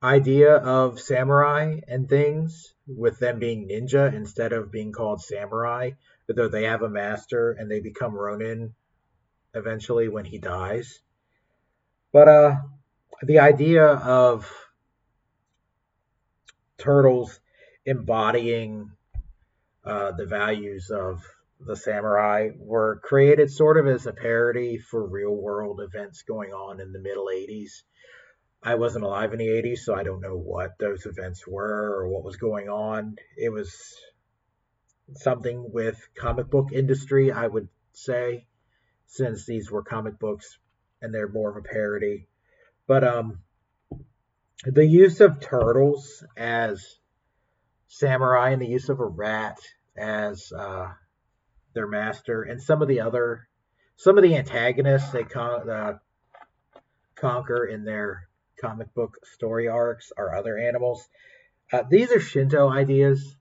idea of samurai and things, with them being ninja instead of being called samurai, but though they have a master and they become Ronin eventually when he dies. But the idea of turtles embodying the values of the samurai were created sort of as a parody for real world events going on in the middle 80s. I wasn't alive in the 80s, so I don't know what those events were or what was going on. It was something with comic book industry, I would say, since these were comic books and they're more of a parody. But the use of turtles as samurai and the use of a rat as their master, and some of the antagonists they conquer in their comic book story arcs are other animals. These are Shinto ideas.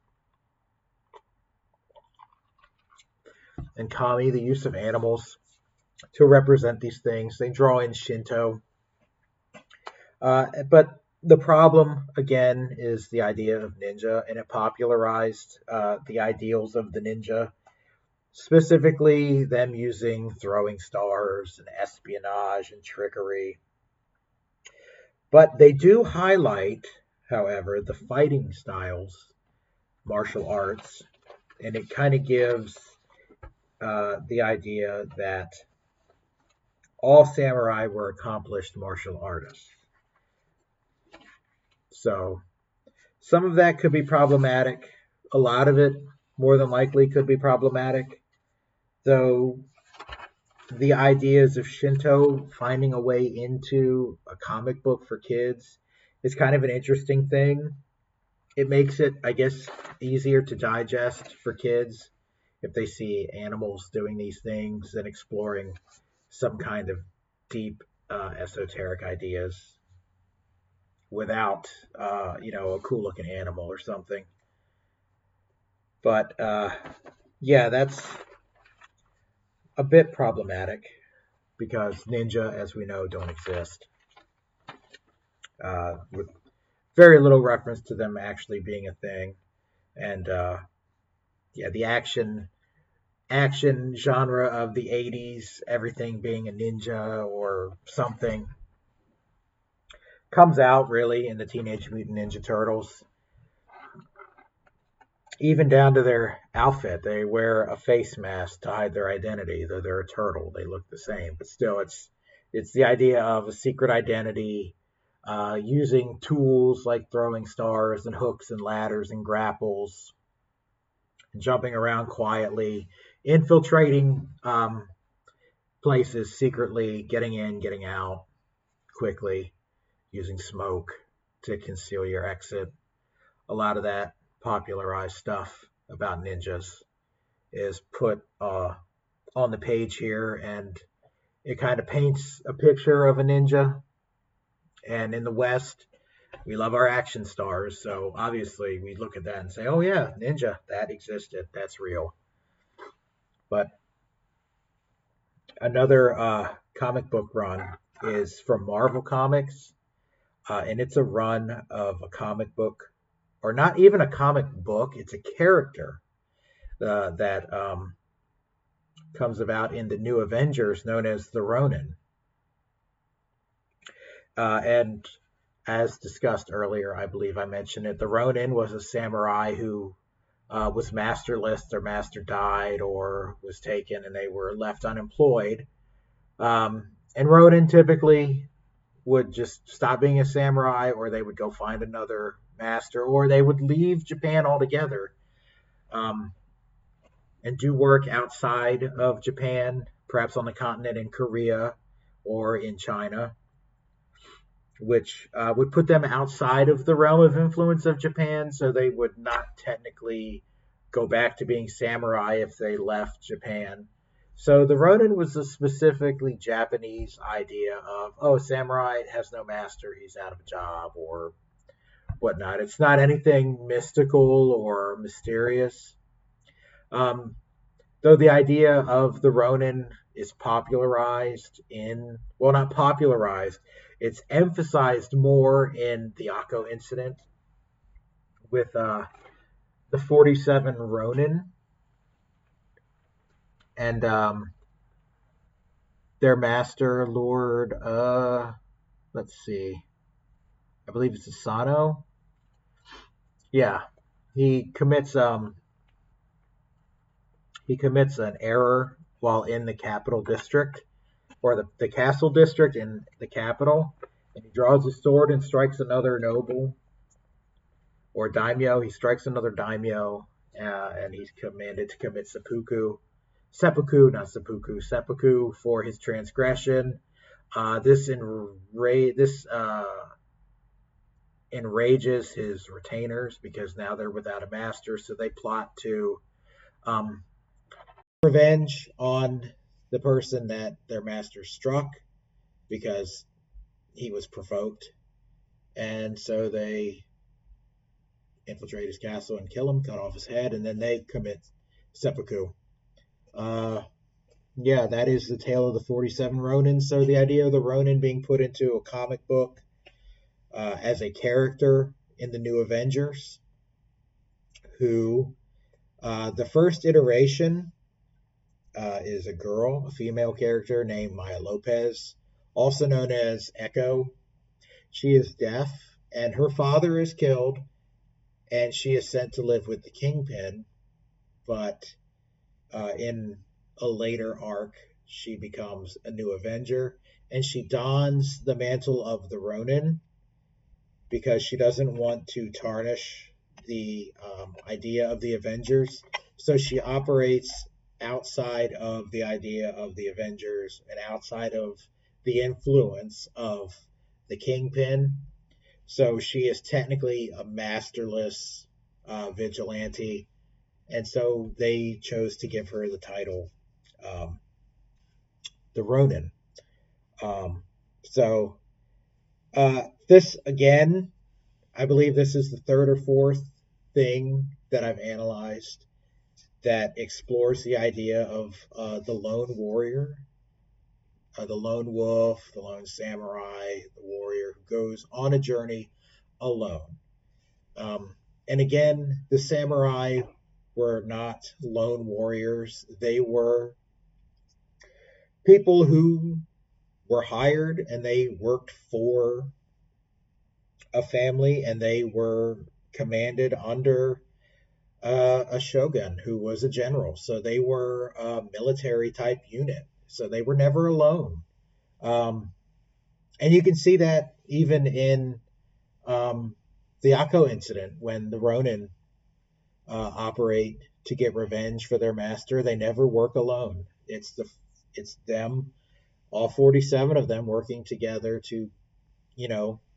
And kami, the use of animals to represent these things, they draw in Shinto. But the problem, again, is the idea of ninja, and it popularized the ideals of the ninja, specifically them using throwing stars and espionage and trickery. But they do highlight, however, the fighting styles, martial arts, and it kind of gives the idea that all samurai were accomplished martial artists. So some of that could be problematic. A lot of it, more than likely, could be problematic. Though the ideas of Shinto finding a way into a comic book for kids is kind of an interesting thing. It makes it, I guess, easier to digest for kids if they see animals doing these things and exploring some kind of deep esoteric ideas without, a cool looking animal or something. But yeah, that's a bit problematic because ninja, as we know, don't exist. With very little reference to them actually being a thing. And yeah, the action genre of the 80s, everything being a ninja or something, comes out really in the Teenage Mutant Ninja Turtles. Even down to their outfit, they wear a face mask to hide their identity. Though they're a turtle, they look the same, but still, it's It's the idea of a secret identity, using tools like throwing stars and hooks and ladders and grapples, jumping around quietly, infiltrating places secretly, getting in, getting out quickly, using smoke to conceal your exit. A lot of that popularized stuff about ninjas is put on the page here, and it kind of paints a picture of a ninja. And in the West, we love our action stars, so obviously we look at that and say, "Oh yeah, ninja, that existed, that's real." But another comic book run is from Marvel Comics, and it's a run of a comic book, or not even a comic book, it's a character that comes about in the New Avengers known as the Ronin. And as discussed earlier, I believe I mentioned it, the Ronin was a samurai who was masterless. Their master died or was taken, and they were left unemployed. And Ronin typically would just stop being a samurai, or they would go find another master, or they would leave Japan altogether, um, and do work outside of Japan, perhaps on the continent in Korea or in China, which would put them outside of the realm of influence of Japan, so they would not technically go back to being samurai if they left Japan. So the Ronin was a specifically Japanese idea of, oh, samurai has no master, he's out of a job or whatnot. It's not anything mystical or mysterious. Um, though the idea of the Ronin is popularized in, well, not popularized, it's emphasized more in the Akko incident with the 47 Ronin and their master, Lord, let's see, I believe it's Asano. Yeah, he commits um he commits an error while in the capital district, or the castle district in the capital, and he draws his sword and strikes another noble or daimyo. He strikes another daimyo, and he's commanded to commit seppuku for his transgression. This enrages his retainers because now they're without a master, so they plot to um, revenge on the person that their master struck because he was provoked, and so they infiltrate his castle and kill him, cut off his head, and then they commit seppuku. Uh, yeah, that is the tale of the 47 Ronin. So the idea of the Ronin being put into a comic book as a character in the New Avengers, who the first iteration is a girl, a female character named Maya Lopez, also known as Echo. She is deaf, and her father is killed, and she is sent to live with the Kingpin. But in a later arc, she becomes a new Avenger, and she dons the mantle of the Ronin because she doesn't want to tarnish the idea of the Avengers. So she operates outside of the idea of the Avengers and outside of the influence of the Kingpin. So she is technically a masterless vigilante, and so they chose to give her the title, um, the Ronin. Um, so this again, I believe this is the third or fourth thing that I've analyzed that explores the idea of the lone warrior, the lone wolf, the lone samurai, the warrior who goes on a journey alone. Um, and again, the samurai were not lone warriors. They were people who were hired and they worked for a family, and they were commanded under a shogun who was a general. So they were a military type unit. So they were never alone. Um, and you can see that even in um, the Akko incident when the Ronin operate to get revenge for their master. They never work alone. It's them, all 47 of them, working together to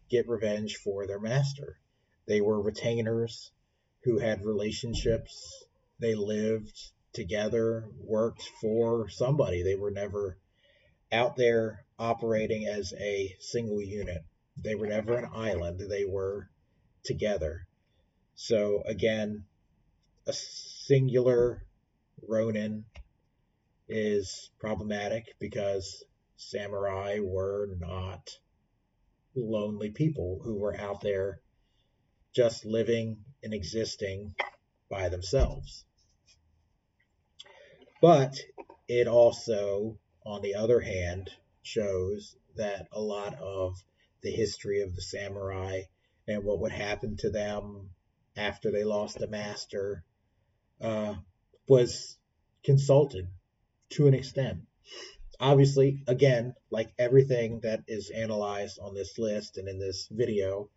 get revenge for their master. They were retainers who had relationships. They lived together, worked for somebody. They were never out there operating as a single unit. They were never an island. They were together. So again, a singular Ronin is problematic because samurai were not lonely people who were out there just living and existing by themselves. But it also, on the other hand, shows that a lot of the history of the samurai and what would happen to them after they lost a master uh, was consulted to an extent. Obviously, again, like everything that is analyzed on this list and in this video,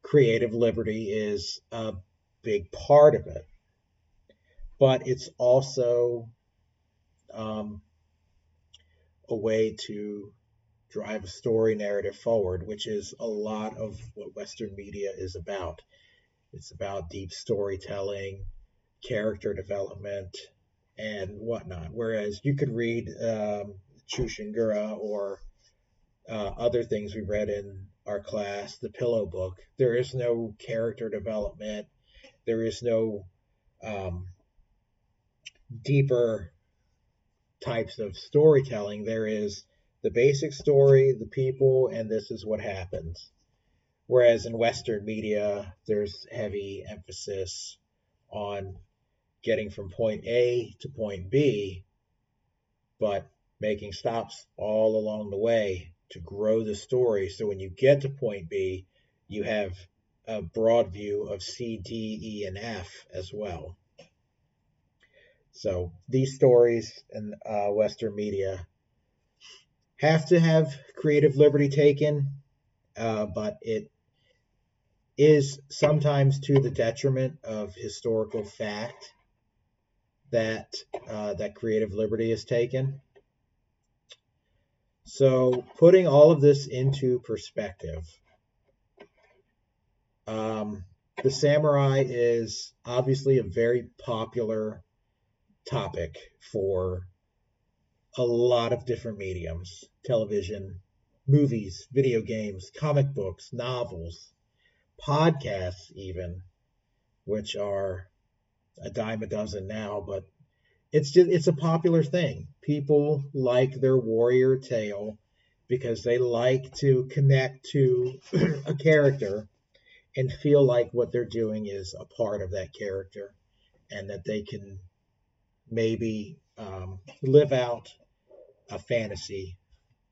creative liberty is a big part of it, but it's also um, a way to drive a story narrative forward, which is a lot of what Western media is about. It's about deep storytelling, character development, and whatnot. Whereas you could read Chushingura or other things we read in our class, the Pillow Book. There is no character development. There is no um, deeper types of storytelling. There is the basic story, the people, and this is what happens. Whereas in Western media, there's heavy emphasis on getting from point A to point B, but making stops all along the way to grow the story. So when you get to point B, you have a broad view of C, D, E, and F as well. So these stories in Western media have to have creative liberty taken, but it is sometimes to the detriment of historical fact that that creative liberty is taken. So putting all of this into perspective, um, the samurai is obviously a very popular topic for a lot of different mediums: television, movies, video games, comic books, novels, podcasts, even, which are a dime a dozen now, but it's a popular thing. People like their warrior tale because they like to connect to a character and feel like what they're doing is a part of that character and that they can maybe live out a fantasy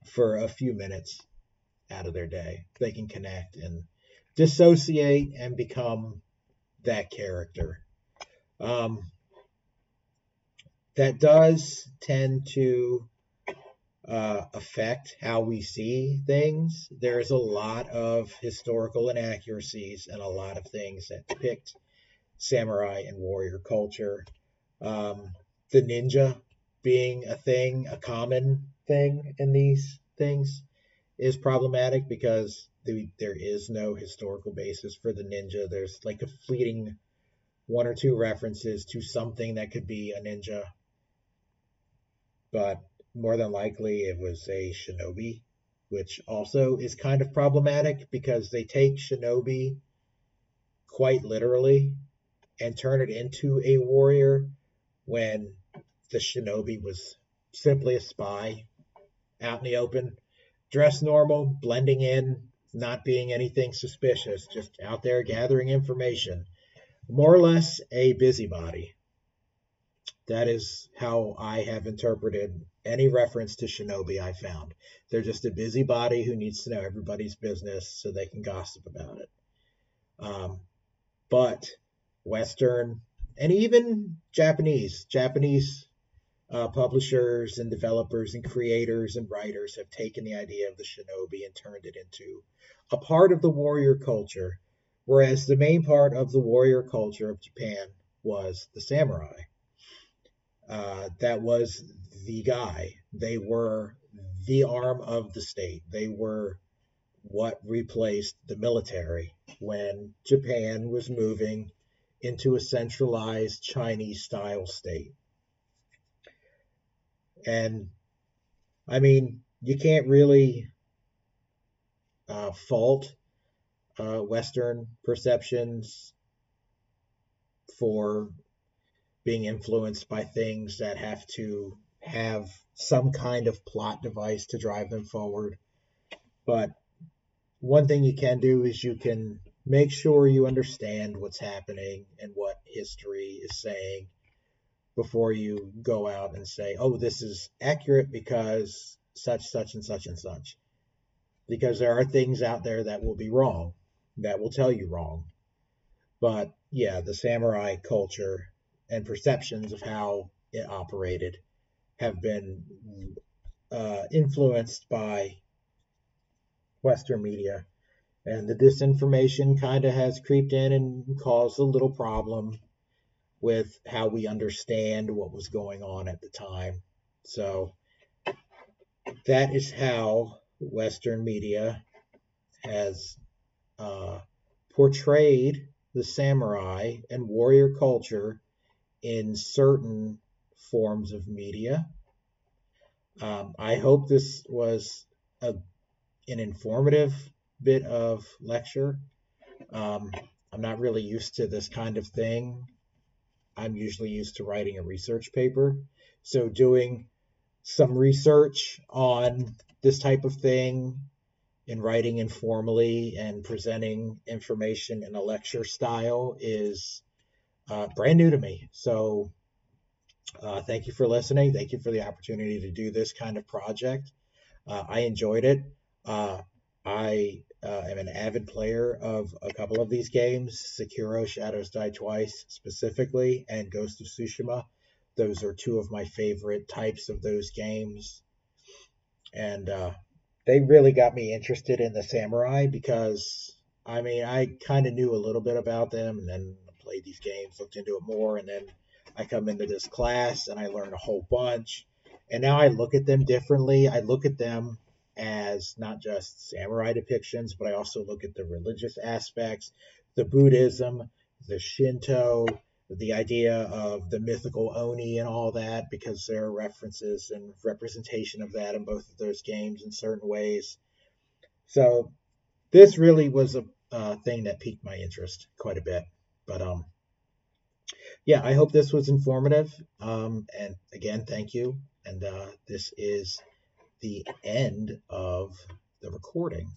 for a few minutes out of their day. They can connect and dissociate and become that character. Um, that does tend to affect how we see things. There's a lot of historical inaccuracies and a lot of things that depict samurai and warrior culture. Um, the ninja being a thing, a common thing in these things, is problematic because there is no historical basis for the ninja. There's like a fleeting one or two references to something that could be a ninja, but more than likely it was a shinobi, which also is kind of problematic because they take shinobi quite literally and turn it into a warrior when the shinobi was simply a spy out in the open, dressed normal, blending in, not being anything suspicious, just out there gathering information. More or less a busybody. That is how I have interpreted any reference to shinobi I found. They're just a busybody who needs to know everybody's business so they can gossip about it. But Western and even Japanese publishers and developers and creators and writers have taken the idea of the shinobi and turned it into a part of the warrior culture, whereas the main part of the warrior culture of Japan was the samurai. That was the guy. They were the arm of the state. They were what replaced the military when Japan was moving into a centralized Chinese style state. And I mean, you can't really fault Western perceptions for being influenced by things that have to have some kind of plot device to drive them forward. But one thing you can do is you can make sure you understand what's happening and what history is saying before you go out and say, oh, this is accurate because such, and such, and such. Because there are things out there that will be wrong, that will tell you wrong. But yeah, the samurai culture and perceptions of how it operated have been influenced by Western media. And the disinformation kind of has creeped in and caused a little problem with how we understand what was going on at the time. So that is how Western media has portrayed the samurai and warrior culture in certain forms of media. I hope this was an informative bit of lecture. I'm not really used to this kind of thing. I'm usually used to writing a research paper. So doing some research on this type of thing and writing informally and presenting information in a lecture style is brand new to me. So thank you for listening. Thank you for the opportunity to do this kind of project. I enjoyed it. I am an avid player of a couple of these games, Sekiro Shadows Die Twice specifically, and Ghost of Tsushima. Those are two of my favorite types of those games. And they really got me interested in the samurai because, I mean, I kind of knew a little bit about them and then played these games, looked into it more, and then I come into this class and I learn a whole bunch. And now I look at them differently. I look at them as not just samurai depictions, but I also look at the religious aspects, the Buddhism, the Shinto, the idea of the mythical Oni and all that, because there are references and representation of that in both of those games in certain ways. So this really was a thing that piqued my interest quite a bit. But yeah, I hope this was informative. And again, thank you. And this is the end of the recording.